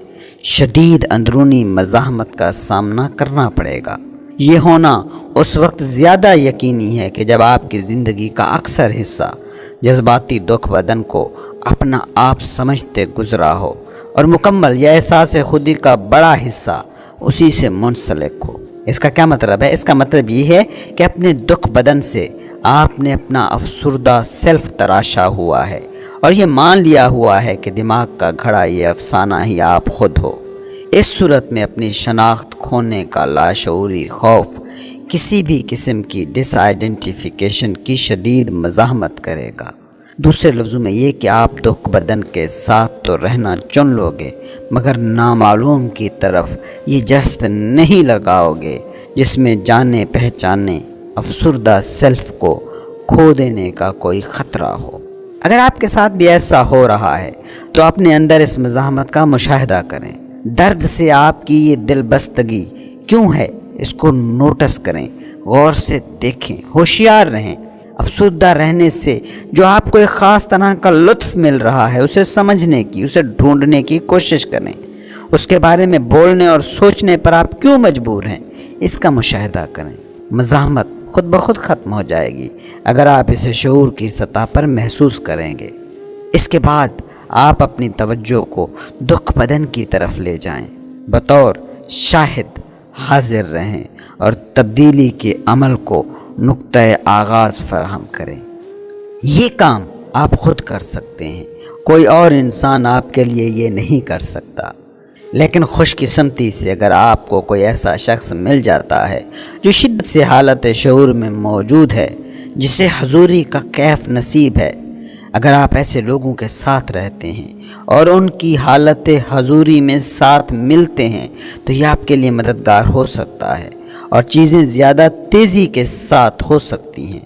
شدید اندرونی مزاحمت کا سامنا کرنا پڑے گا۔ یہ ہونا اس وقت زیادہ یقینی ہے کہ جب آپ کی زندگی کا اکثر حصہ جذباتی دکھ بدن کو اپنا آپ سمجھتے گزرا ہو اور مکمل یا احساس خودی کا بڑا حصہ اسی سے منسلک ہو۔ اس کا کیا مطلب ہے؟ اس کا مطلب یہ ہے کہ اپنے دکھ بدن سے آپ نے اپنا افسردہ سیلف تراشا ہوا ہے اور یہ مان لیا ہوا ہے کہ دماغ کا گھڑا یہ افسانہ ہی آپ خود ہو۔ اس صورت میں اپنی شناخت کھونے کا لاشعوری خوف کسی بھی قسم کی ڈس آئیڈینٹیفیکیشن کی شدید مزاحمت کرے گا۔ دوسرے لفظوں میں یہ کہ آپ دکھ بدن کے ساتھ تو رہنا چن لو گے، مگر نامعلوم کی طرف یہ جست نہیں لگاؤ گے جس میں جانے پہچانے افسردہ سیلف کو کھو دینے کا کوئی خطرہ ہو۔ اگر آپ کے ساتھ بھی ایسا ہو رہا ہے تو اپنے اندر اس مزاحمت کا مشاہدہ کریں۔ درد سے آپ کی یہ دل بستگی کیوں ہے، اس کو نوٹس کریں، غور سے دیکھیں، ہوشیار رہیں۔ افسردہ رہنے سے جو آپ کو ایک خاص طرح کا لطف مل رہا ہے اسے سمجھنے کی، اسے ڈھونڈنے کی کوشش کریں۔ اس کے بارے میں بولنے اور سوچنے پر آپ کیوں مجبور ہیں، اس کا مشاہدہ کریں۔ مزاحمت خود بخود ختم ہو جائے گی اگر آپ اسے شعور کی سطح پر محسوس کریں گے۔ اس کے بعد آپ اپنی توجہ کو دکھ بدن کی طرف لے جائیں، بطور شاہد حاضر رہیں اور تبدیلی کے عمل کو نقطۂ آغاز فراہم کریں۔ یہ کام آپ خود کر سکتے ہیں، کوئی اور انسان آپ کے لیے یہ نہیں کر سکتا۔ لیکن خوش قسمتی سے اگر آپ کو کوئی ایسا شخص مل جاتا ہے جو شدت سے حالت شعور میں موجود ہے، جسے حضوری کا کیف نصیب ہے، اگر آپ ایسے لوگوں کے ساتھ رہتے ہیں اور ان کی حالت حضوری میں ساتھ ملتے ہیں تو یہ آپ کے لیے مددگار ہو سکتا ہے اور چیزیں زیادہ تیزی کے ساتھ ہو سکتی ہیں۔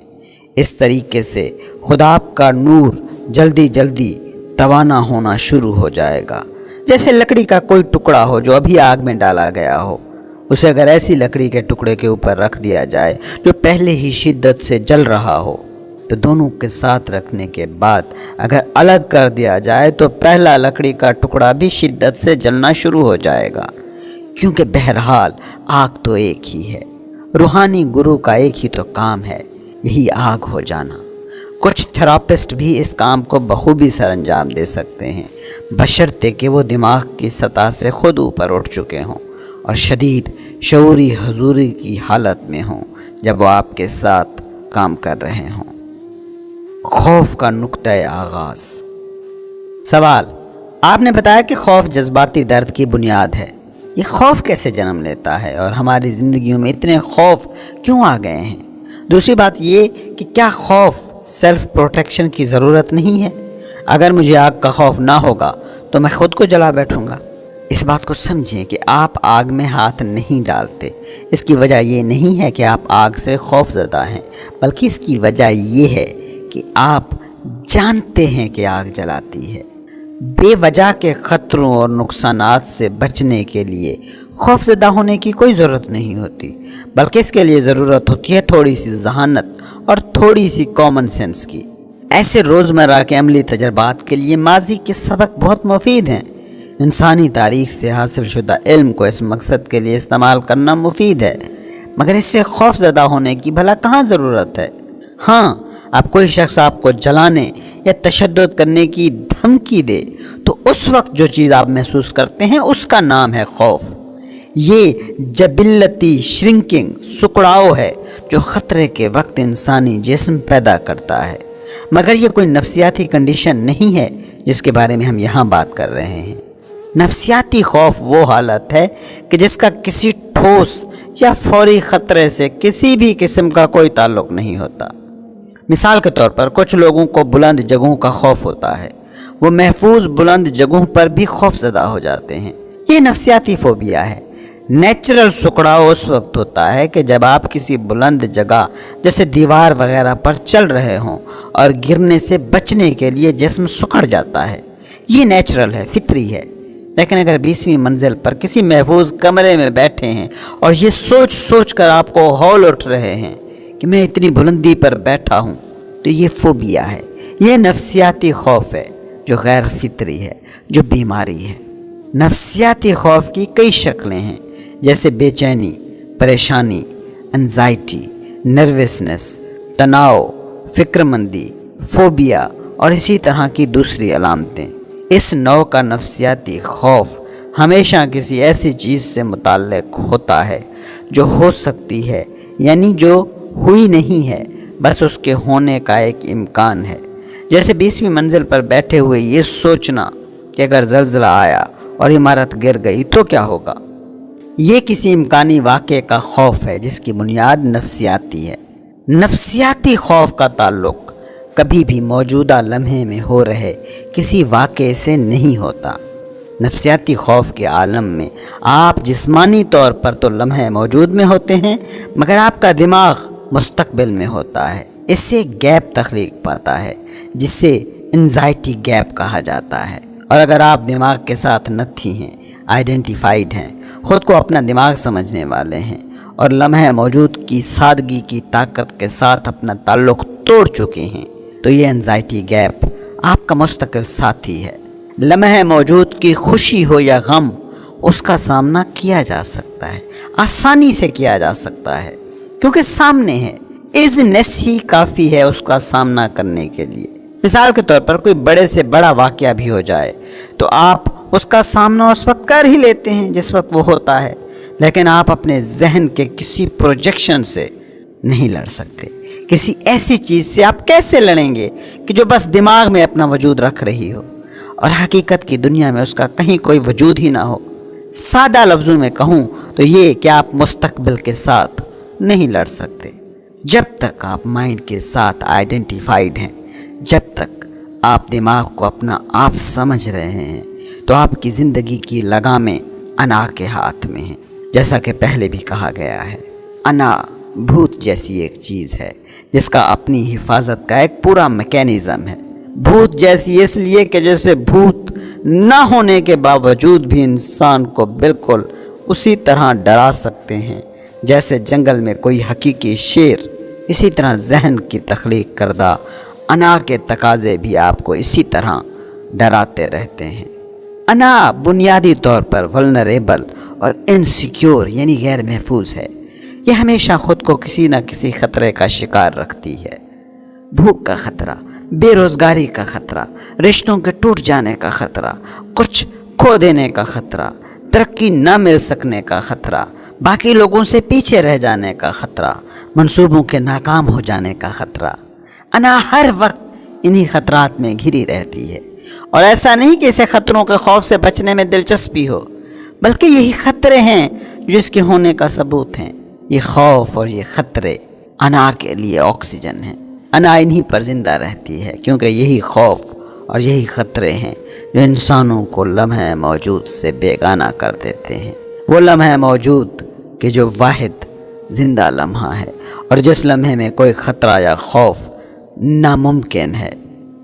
اس طریقے سے خدا آپ کا نور جلدی جلدی توانا ہونا شروع ہو جائے گا، جیسے لکڑی کا کوئی ٹکڑا ہو جو ابھی آگ میں ڈالا گیا ہو۔ اسے اگر ایسی لکڑی کے ٹکڑے کے اوپر رکھ دیا جائے جو پہلے ہی شدت سے جل رہا ہو، تو دونوں کے ساتھ رکھنے کے بعد اگر الگ کر دیا جائے تو پہلا لکڑی کا ٹکڑا بھی شدت سے جلنا شروع ہو جائے گا، کیونکہ بہرحال آگ تو ایک ہی ہے۔ روحانی گرو کا ایک ہی تو کام ہے، یہی آگ ہو جانا۔ کچھ تھراپسٹ بھی اس کام کو بخوبی سر انجام دے سکتے ہیں، بشرطے کہ وہ دماغ کی سطح سے خود اوپر اٹھ چکے ہوں اور شدید شعوری حضوری کی حالت میں ہوں جب وہ آپ کے ساتھ کام کر رہے ہوں۔ خوف کا نقطۂ آغاز۔ سوال: آپ نے بتایا کہ خوف جذباتی درد کی بنیاد ہے۔ یہ خوف کیسے جنم لیتا ہے اور ہماری زندگیوں میں اتنے خوف کیوں آ گئے ہیں؟ دوسری بات یہ کہ کیا خوف سیلف پروٹیکشن کی ضرورت نہیں ہے؟ اگر مجھے آگ کا خوف نہ ہوگا تو میں خود کو جلا بیٹھوں گا۔ اس بات کو سمجھیں کہ آپ آگ میں ہاتھ نہیں ڈالتے، اس کی وجہ یہ نہیں ہے کہ آپ آگ سے خوف زدہ ہیں، بلکہ اس کی وجہ یہ ہے کہ آپ جانتے ہیں کہ آگ جلاتی ہے۔ بے وجہ کے خطروں اور نقصانات سے بچنے کے لیے خوف زدہ ہونے کی کوئی ضرورت نہیں ہوتی، بلکہ اس کے لیے ضرورت ہوتی ہے تھوڑی سی ذہانت اور تھوڑی سی کامن سینس کی۔ ایسے روزمرہ کے عملی تجربات کے لیے ماضی کے سبق بہت مفید ہیں۔ انسانی تاریخ سے حاصل شدہ علم کو اس مقصد کے لیے استعمال کرنا مفید ہے، مگر اس سے خوف زدہ ہونے کی بھلا کہاں ضرورت ہے؟ ہاں، اب کوئی شخص آپ کو جلانے یا تشدد کرنے کی دھمکی دے تو اس وقت جو چیز آپ محسوس کرتے ہیں اس کا نام ہے خوف۔ یہ جبلتی شرنکنگ سکڑاؤ ہے جو خطرے کے وقت انسانی جسم پیدا کرتا ہے، مگر یہ کوئی نفسیاتی کنڈیشن نہیں ہے جس کے بارے میں ہم یہاں بات کر رہے ہیں۔ نفسیاتی خوف وہ حالت ہے کہ جس کا کسی ٹھوس یا فوری خطرے سے کسی بھی قسم کا کوئی تعلق نہیں ہوتا۔ مثال کے طور پر کچھ لوگوں کو بلند جگہوں کا خوف ہوتا ہے، وہ محفوظ بلند جگہوں پر بھی خوف زدہ ہو جاتے ہیں۔ یہ نفسیاتی فوبیا ہے۔ نیچرل سکڑاؤ اس وقت ہوتا ہے کہ جب آپ کسی بلند جگہ جیسے دیوار وغیرہ پر چل رہے ہوں اور گرنے سے بچنے کے لیے جسم سکڑ جاتا ہے۔ یہ نیچرل ہے، فطری ہے۔ لیکن اگر 20ویں منزل پر کسی محفوظ کمرے میں بیٹھے ہیں اور یہ سوچ سوچ کر آپ کو ہول اٹھ رہے ہیں کہ میں اتنی بلندی پر بیٹھا ہوں، تو یہ فوبیا ہے، یہ نفسیاتی خوف ہے جو غیر فطری ہے، جو بیماری ہے۔ نفسیاتی خوف کی کئی شکلیں ہیں، جیسے بے چینی، پریشانی، انزائٹی، نروسنس، تناؤ، فکر مندی، فوبیا اور اسی طرح کی دوسری علامتیں۔ اس نوع کا نفسیاتی خوف ہمیشہ کسی ایسی چیز سے متعلق ہوتا ہے جو ہو سکتی ہے، یعنی جو ہوئی نہیں ہے، بس اس کے ہونے کا ایک امکان ہے۔ جیسے 20ویں منزل پر بیٹھے ہوئے یہ سوچنا کہ اگر زلزلہ آیا اور عمارت گر گئی تو کیا ہوگا۔ یہ کسی امکانی واقعے کا خوف ہے جس کی بنیاد نفسیاتی ہے۔ نفسیاتی خوف کا تعلق کبھی بھی موجودہ لمحے میں ہو رہے کسی واقعے سے نہیں ہوتا۔ نفسیاتی خوف کے عالم میں آپ جسمانی طور پر تو لمحے موجود میں ہوتے ہیں، مگر آپ کا دماغ مستقبل میں ہوتا ہے۔ اس سے گیپ تخلیق پاتا ہے جسے انزائٹی گیپ کہا جاتا ہے۔ اور اگر آپ دماغ کے ساتھ نتھی ہیں، آئیڈینٹیفائیڈ ہیں، خود کو اپنا دماغ سمجھنے والے ہیں اور لمحے موجود کی سادگی کی طاقت کے ساتھ اپنا تعلق توڑ چکے ہیں، تو یہ انزائٹی گیپ آپ کا مستقل ساتھی ہے۔ لمحے موجود کی خوشی ہو یا غم، اس کا سامنا کیا جا سکتا ہے، آسانی سے کیا جا سکتا ہے، کیونکہ سامنے ہے۔ اذنس ہی کافی ہے اس کا سامنا کرنے کے لیے۔ مثال کے طور پر کوئی بڑے سے بڑا واقعہ بھی ہو جائے تو آپ اس کا سامنا اس وقت کر ہی لیتے ہیں جس وقت وہ ہوتا ہے، لیکن آپ اپنے ذہن کے کسی پروجیکشن سے نہیں لڑ سکتے۔ کسی ایسی چیز سے آپ کیسے لڑیں گے کہ جو بس دماغ میں اپنا وجود رکھ رہی ہو اور حقیقت کی دنیا میں اس کا کہیں کوئی وجود ہی نہ ہو؟ سادہ لفظوں میں کہوں تو یہ کہ آپ مستقبل کے ساتھ نہیں لڑ سکتے۔ جب تک آپ مائنڈ کے ساتھ آئیڈینٹیفائیڈ ہیں، جب تک آپ دماغ کو اپنا آپ سمجھ رہے ہیں، تو آپ کی زندگی کی لگامیں انا کے ہاتھ میں ہیں۔ جیسا کہ پہلے بھی کہا گیا ہے، انا بھوت جیسی ایک چیز ہے جس کا اپنی حفاظت کا ایک پورا میکینزم ہے۔ بھوت جیسی اس لیے کہ جیسے بھوت نہ ہونے کے باوجود بھی انسان کو بالکل اسی طرح ڈرا سکتے ہیں جیسے جنگل میں کوئی حقیقی شیر، اسی طرح ذہن کی تخلیق کردہ انا کے تقاضے بھی آپ کو اسی طرح ڈراتے رہتے ہیں۔ انا بنیادی طور پر ولنریبل اور انسیکیور یعنی غیر محفوظ ہے۔ یہ ہمیشہ خود کو کسی نہ کسی خطرے کا شکار رکھتی ہے۔ بھوک کا خطرہ، بے روزگاری کا خطرہ، رشتوں کے ٹوٹ جانے کا خطرہ، کچھ کھو دینے کا خطرہ، ترقی نہ مل سکنے کا خطرہ، باقی لوگوں سے پیچھے رہ جانے کا خطرہ، منصوبوں کے ناکام ہو جانے کا خطرہ۔ انا ہر وقت انہی خطرات میں گھری رہتی ہے، اور ایسا نہیں کہ اسے خطروں کے خوف سے بچنے میں دلچسپی ہو، بلکہ یہی خطرے ہیں جو اس کے ہونے کا ثبوت ہیں۔ یہ خوف اور یہ خطرے انا کے لیے آکسیجن ہیں۔ انا انہی پر زندہ رہتی ہے کیونکہ یہی خوف اور یہی خطرے ہیں جو انسانوں کو لمحہ موجود سے بیگانہ کر دیتے ہیں، وہ لمحہ موجود کہ جو واحد زندہ لمحہ ہے اور جس لمحے میں کوئی خطرہ یا خوف ناممکن ہے۔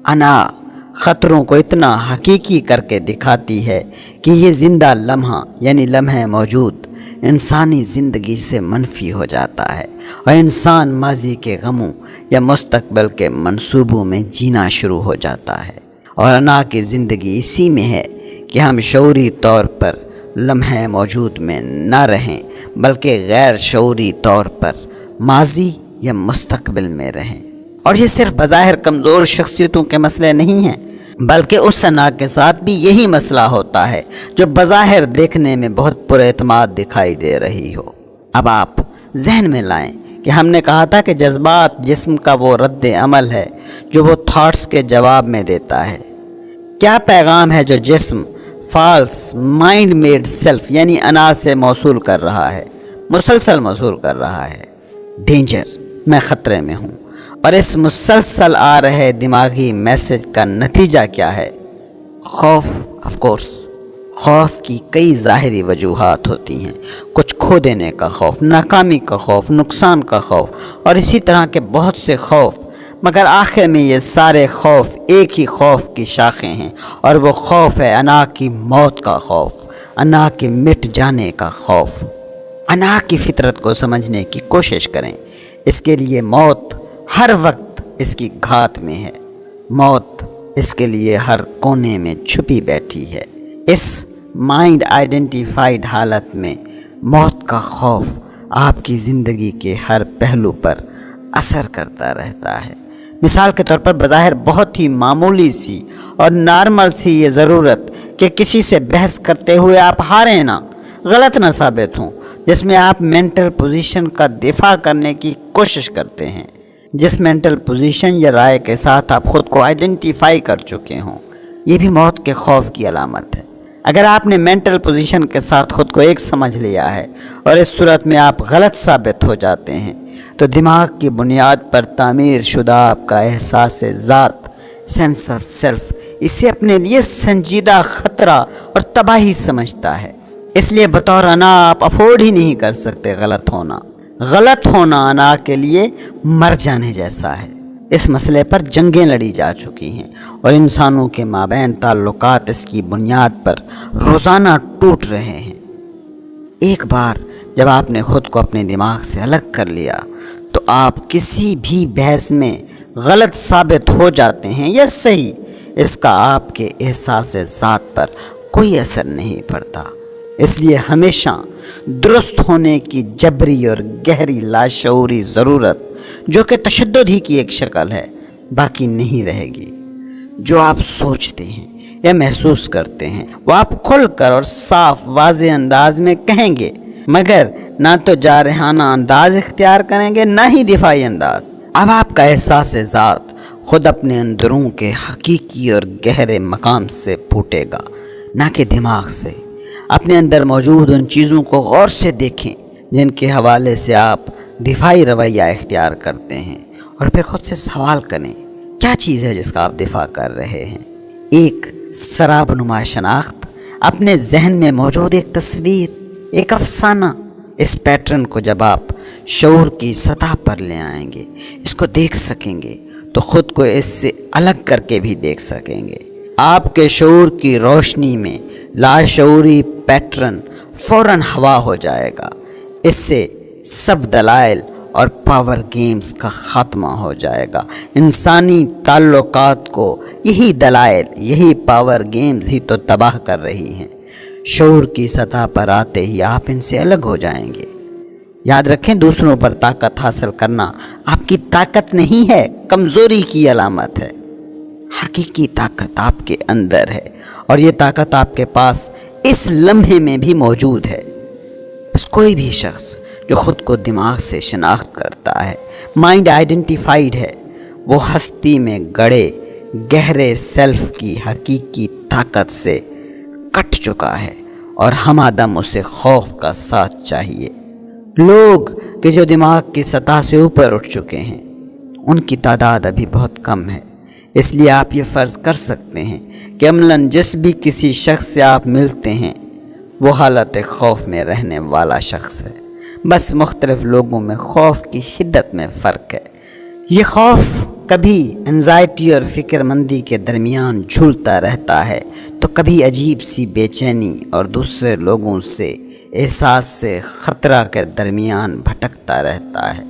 انا خطروں کو اتنا حقیقی کر کے دکھاتی ہے کہ یہ زندہ لمحہ یعنی لمحہ موجود انسانی زندگی سے منفی ہو جاتا ہے اور انسان ماضی کے غموں یا مستقبل کے منصوبوں میں جینا شروع ہو جاتا ہے۔ اور انا کی زندگی اسی میں ہے کہ ہم شعوری طور پر لمحہ موجود میں نہ رہیں بلکہ غیر شعوری طور پر ماضی یا مستقبل میں رہیں۔ اور یہ صرف بظاہر کمزور شخصیتوں کے مسئلے نہیں ہیں، بلکہ اس انا کے ساتھ بھی یہی مسئلہ ہوتا ہے جو بظاہر دیکھنے میں بہت پر اعتماد دکھائی دے رہی ہو۔ اب آپ ذہن میں لائیں کہ ہم نے کہا تھا کہ جذبات جسم کا وہ رد عمل ہے جو وہ تھاٹس کے جواب میں دیتا ہے۔ کیا پیغام ہے جو جسم فالس مائنڈ میڈ سیلف یعنی انا سے موصول کر رہا ہے، مسلسل موصول کر رہا ہے؟ ڈینجر، میں خطرے میں ہوں۔ اور اس مسلسل آ رہے دماغی میسج کا نتیجہ کیا ہے؟ خوف۔ آف کورس خوف کی کئی ظاہری وجوہات ہوتی ہیں، کچھ کھو دینے کا خوف، ناکامی کا خوف، نقصان کا خوف اور اسی طرح کے بہت سے خوف، مگر آخر میں یہ سارے خوف ایک ہی خوف کی شاخیں ہیں، اور وہ خوف ہے انا کی موت کا خوف، انا کے مٹ جانے کا خوف۔ انا کی فطرت کو سمجھنے کی کوشش کریں، اس کے لیے موت ہر وقت اس کی گھات میں ہے، موت اس کے لیے ہر کونے میں چھپی بیٹھی ہے۔ اس مائنڈ آئیڈینٹیفائیڈ حالت میں موت کا خوف آپ کی زندگی کے ہر پہلو پر اثر کرتا رہتا ہے۔ مثال کے طور پر بظاہر بہت ہی معمولی سی اور نارمل سی یہ ضرورت کہ کسی سے بحث کرتے ہوئے آپ ہاریں نہ، غلط نہ ثابت ہوں، جس میں آپ مینٹل پوزیشن کا دفاع کرنے کی کوشش کرتے ہیں، جس مینٹل پوزیشن یا رائے کے ساتھ آپ خود کو آئیڈینٹیفائی کر چکے ہوں، یہ بھی موت کے خوف کی علامت ہے۔ اگر آپ نے مینٹل پوزیشن کے ساتھ خود کو ایک سمجھ لیا ہے اور اس صورت میں آپ غلط ثابت ہو جاتے ہیں، تو دماغ کی بنیاد پر تعمیر شدہ آپ کا احساس ذات، سینس آف سیلف، اسے اپنے لیے سنجیدہ خطرہ اور تباہی سمجھتا ہے۔ اس لیے بطور انا آپ افورڈ ہی نہیں کر سکتے غلط ہونا۔ غلط ہونا انا کے لیے مر جانے جیسا ہے۔ اس مسئلے پر جنگیں لڑی جا چکی ہیں اور انسانوں کے مابین تعلقات اس کی بنیاد پر روزانہ ٹوٹ رہے ہیں۔ ایک بار جب آپ نے خود کو اپنے دماغ سے الگ کر لیا تو آپ کسی بھی بحث میں غلط ثابت ہو جاتے ہیں یا صحیح، اس کا آپ کے احساس ذات پر کوئی اثر نہیں پڑتا۔ اس لیے ہمیشہ درست ہونے کی جبری اور گہری لاشعوری ضرورت، جو کہ تشدد ہی کی ایک شکل ہے، باقی نہیں رہے گی۔ جو آپ سوچتے ہیں یا محسوس کرتے ہیں وہ آپ کھل کر اور صاف واضح انداز میں کہیں گے، مگر نہ تو جارحانہ انداز اختیار کریں گے نہ ہی دفاعی انداز۔ اب آپ کا احساس ذات خود اپنے اندروں کے حقیقی اور گہرے مقام سے پھوٹے گا، نہ کہ دماغ سے۔ اپنے اندر موجود ان چیزوں کو غور سے دیکھیں جن کے حوالے سے آپ دفاعی رویہ اختیار کرتے ہیں، اور پھر خود سے سوال کریں کیا چیز ہے جس کا آپ دفاع کر رہے ہیں۔ ایک سراب نما شناخت، اپنے ذہن میں موجود ایک تصویر، ایک افسانہ۔ اس پیٹرن کو جب آپ شعور کی سطح پر لے آئیں گے، اس کو دیکھ سکیں گے، تو خود کو اس سے الگ کر کے بھی دیکھ سکیں گے۔ آپ کے شعور کی روشنی میں لاشعوری پیٹرن فوراً ہوا ہو جائے گا۔ اس سے سب دلائل اور پاور گیمز کا خاتمہ ہو جائے گا۔ انسانی تعلقات کو یہی دلائل، یہی پاور گیمز ہی تو تباہ کر رہی ہیں۔ شعور کی سطح پر آتے ہی آپ ان سے الگ ہو جائیں گے۔ یاد رکھیں، دوسروں پر طاقت حاصل کرنا آپ کی طاقت نہیں ہے، کمزوری کی علامت ہے۔ حقیقی طاقت آپ کے اندر ہے، اور یہ طاقت آپ کے پاس اس لمحے میں بھی موجود ہے۔ بس کوئی بھی شخص جو خود کو دماغ سے شناخت کرتا ہے، مائنڈ آئیڈینٹیفائیڈ ہے، وہ ہستی میں گڑے گہرے سیلف کی حقیقی طاقت سے کٹ چکا ہے، اور ہمادم اسے خوف کا ساتھ چاہیے۔ لوگ کہ جو دماغ کی سطح سے اوپر اٹھ چکے ہیں، ان کی تعداد ابھی بہت کم ہے۔ اس لیے آپ یہ فرض کر سکتے ہیں کہ عملاً جس بھی کسی شخص سے آپ ملتے ہیں وہ حالت خوف میں رہنے والا شخص ہے، بس مختلف لوگوں میں خوف کی شدت میں فرق ہے۔ یہ خوف کبھی انزائٹی اور فکر مندی کے درمیان جھولتا رہتا ہے تو کبھی عجیب سی بے چینی اور دوسرے لوگوں سے احساس سے خطرہ کے درمیان بھٹکتا رہتا ہے۔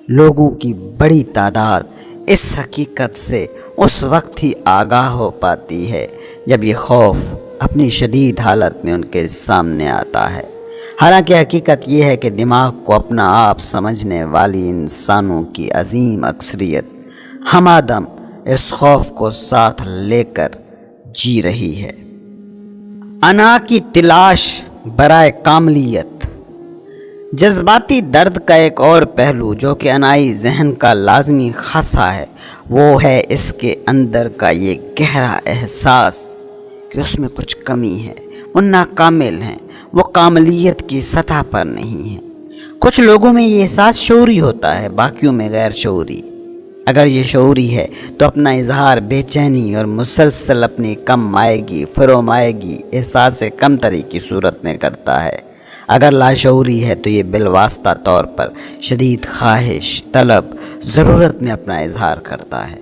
لوگوں کی بڑی تعداد اس حقیقت سے اس وقت ہی آگاہ ہو پاتی ہے جب یہ خوف اپنی شدید حالت میں ان کے سامنے آتا ہے۔ حالانکہ حقیقت یہ ہے کہ دماغ کو اپنا آپ سمجھنے والی انسانوں کی عظیم اکثریت ہمادم اس خوف کو ساتھ لے کر جی رہی ہے۔ انا کی تلاش برائے کاملیت۔ جذباتی درد کا ایک اور پہلو جو کہ انائی ذہن کا لازمی خاصہ ہے، وہ ہے اس کے اندر کا یہ گہرا احساس کہ اس میں کچھ کمی ہے، وہ ناکامل ہیں، وہ کاملیت کی سطح پر نہیں ہیں۔ کچھ لوگوں میں یہ احساس شعوری ہوتا ہے، باقیوں میں غیر شعوری۔ اگر یہ شعوری ہے تو اپنا اظہار بے چینی اور مسلسل اپنی کم مائگی، فرمائگی، احساس کم تری کی صورت میں کرتا ہے۔ اگر لاشعوری ہے تو یہ بالواسطہ طور پر شدید خواہش، طلب، ضرورت میں اپنا اظہار کرتا ہے۔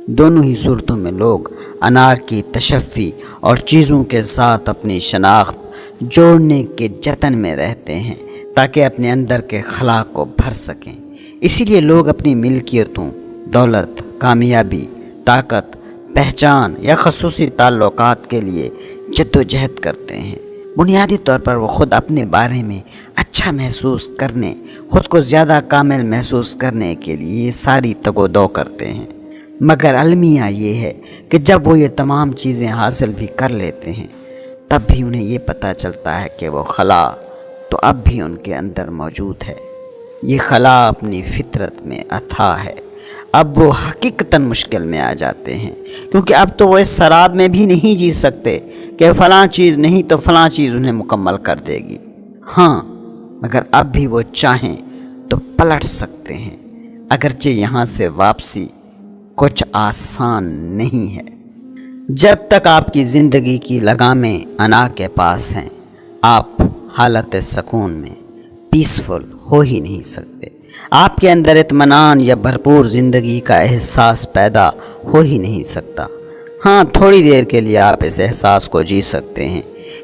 دونوں ہی صورتوں میں لوگ انا کی تشفی اور چیزوں کے ساتھ اپنی شناخت جوڑنے کے جتن میں رہتے ہیں تاکہ اپنے اندر کے خلا کو بھر سکیں۔ اسی لیے لوگ اپنی ملکیتوں، دولت، کامیابی، طاقت، پہچان یا خصوصی تعلقات کے لیے جد و جہد کرتے ہیں۔ بنیادی طور پر وہ خود اپنے بارے میں اچھا محسوس کرنے، خود کو زیادہ کامل محسوس کرنے کے لیے یہ ساری تگ و دو کرتے ہیں۔ مگر المیہ یہ ہے کہ جب وہ یہ تمام چیزیں حاصل بھی کر لیتے ہیں تب بھی انہیں یہ پتہ چلتا ہے کہ وہ خلا تو اب بھی ان کے اندر موجود ہے۔ یہ خلا اپنی فطرت میں اتھاہ ہے۔ اب وہ حقیقتاً مشکل میں آ جاتے ہیں کیونکہ اب تو وہ اس سراب میں بھی نہیں جی سکتے کہ فلاں چیز نہیں تو فلاں چیز انہیں مکمل کر دے گی۔ ہاں، مگر اب بھی وہ چاہیں تو پلٹ سکتے ہیں، اگرچہ یہاں سے واپسی کچھ آسان نہیں ہے۔ جب تک آپ کی زندگی کی لگامیں انا کے پاس ہیں، آپ حالت سکون میں پیسفل ہو ہی نہیں سکتے۔ آپ کے اندر اطمینان یا بھرپور زندگی کا احساس پیدا ہو ہی نہیں سکتا۔ ہاں، تھوڑی دیر کے لیے آپ اس احساس کو جی سکتے ہیں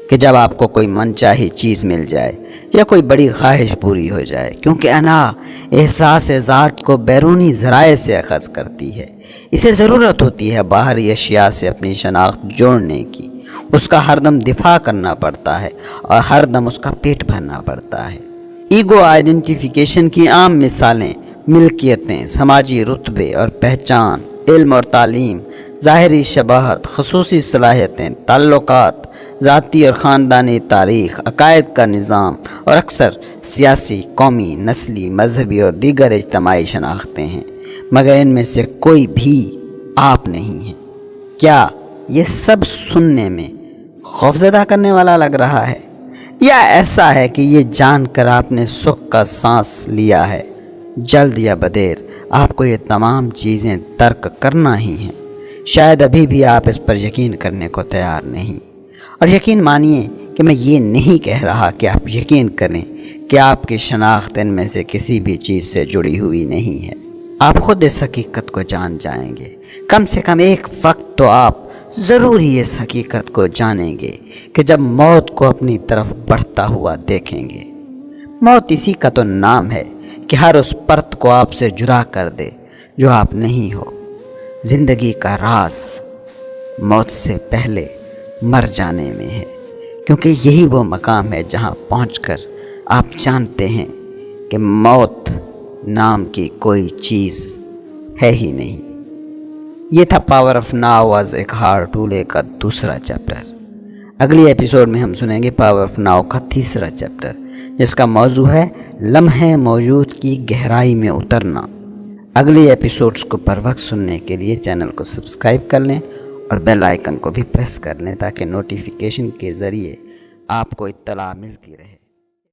کہ جب آپ کو کوئی من چاہی چیز مل جائے یا کوئی بڑی خواہش پوری ہو جائے، کیونکہ انا احساس ذات کو بیرونی ذرائع سے اخذ کرتی ہے۔ اسے ضرورت ہوتی ہے باہری اشیاء سے اپنی شناخت جوڑنے کی، اس کا ہر دم دفاع کرنا پڑتا ہے اور ہر دم اس کا پیٹ بھرنا پڑتا ہے۔ ایگو آئیڈینٹیفیکیشن کی عام مثالیں ملکیتیں، سماجی رتبے اور پہچان، علم اور تعلیم، ظاہری شباہت، خصوصی صلاحیتیں، تعلقات، ذاتی اور خاندانی تاریخ، عقائد کا نظام اور اکثر سیاسی، قومی، نسلی، مذہبی اور دیگر اجتماعی شناختیں ہیں، مگر ان میں سے کوئی بھی آپ نہیں ہیں۔ کیا یہ سب سننے میں خوفزدہ کرنے والا لگ رہا ہے؟ یا ایسا ہے کہ یہ جان کر آپ نے سکھ کا سانس لیا ہے، جلد یا بدیر آپ کو یہ تمام چیزیں ترک کرنا ہی ہیں؟ شاید ابھی بھی آپ اس پر یقین کرنے کو تیار نہیں، اور یقین مانیے کہ میں یہ نہیں کہہ رہا کہ آپ یقین کریں کہ آپ کی شناخت ان میں سے کسی بھی چیز سے جڑی ہوئی نہیں ہے۔ آپ خود اس حقیقت کو جان جائیں گے، کم سے کم ایک وقت تو آپ ضرور ہی اس حقیقت کو جانیں گے کہ جب موت کو اپنی طرف بڑھتا ہوا دیکھیں گے۔ موت اسی کا تو نام ہے کہ ہر اس پرت کو آپ سے جدا کر دے جو آپ نہیں ہو۔ زندگی کا راز موت سے پہلے مر جانے میں ہے، کیونکہ یہی وہ مقام ہے جہاں پہنچ کر آپ جانتے ہیں کہ موت نام کی کوئی چیز ہے ہی نہیں۔ یہ تھا پاور آف ناؤ از ایک ہار ٹولے کا دوسرا چیپٹر۔ اگلی ایپیسوڈ میں ہم سنیں گے پاور آف ناؤ کا تیسرا چیپٹر، جس کا موضوع ہے لمحے موجود کی گہرائی میں اترنا۔ اگلی ایپیسوڈز کو پر وقت سننے کے لیے چینل کو سبسکرائب کر لیں اور بیل آئیکن کو بھی پریس کر لیں تاکہ نوٹیفیکیشن کے ذریعے آپ کو اطلاع ملتی رہے۔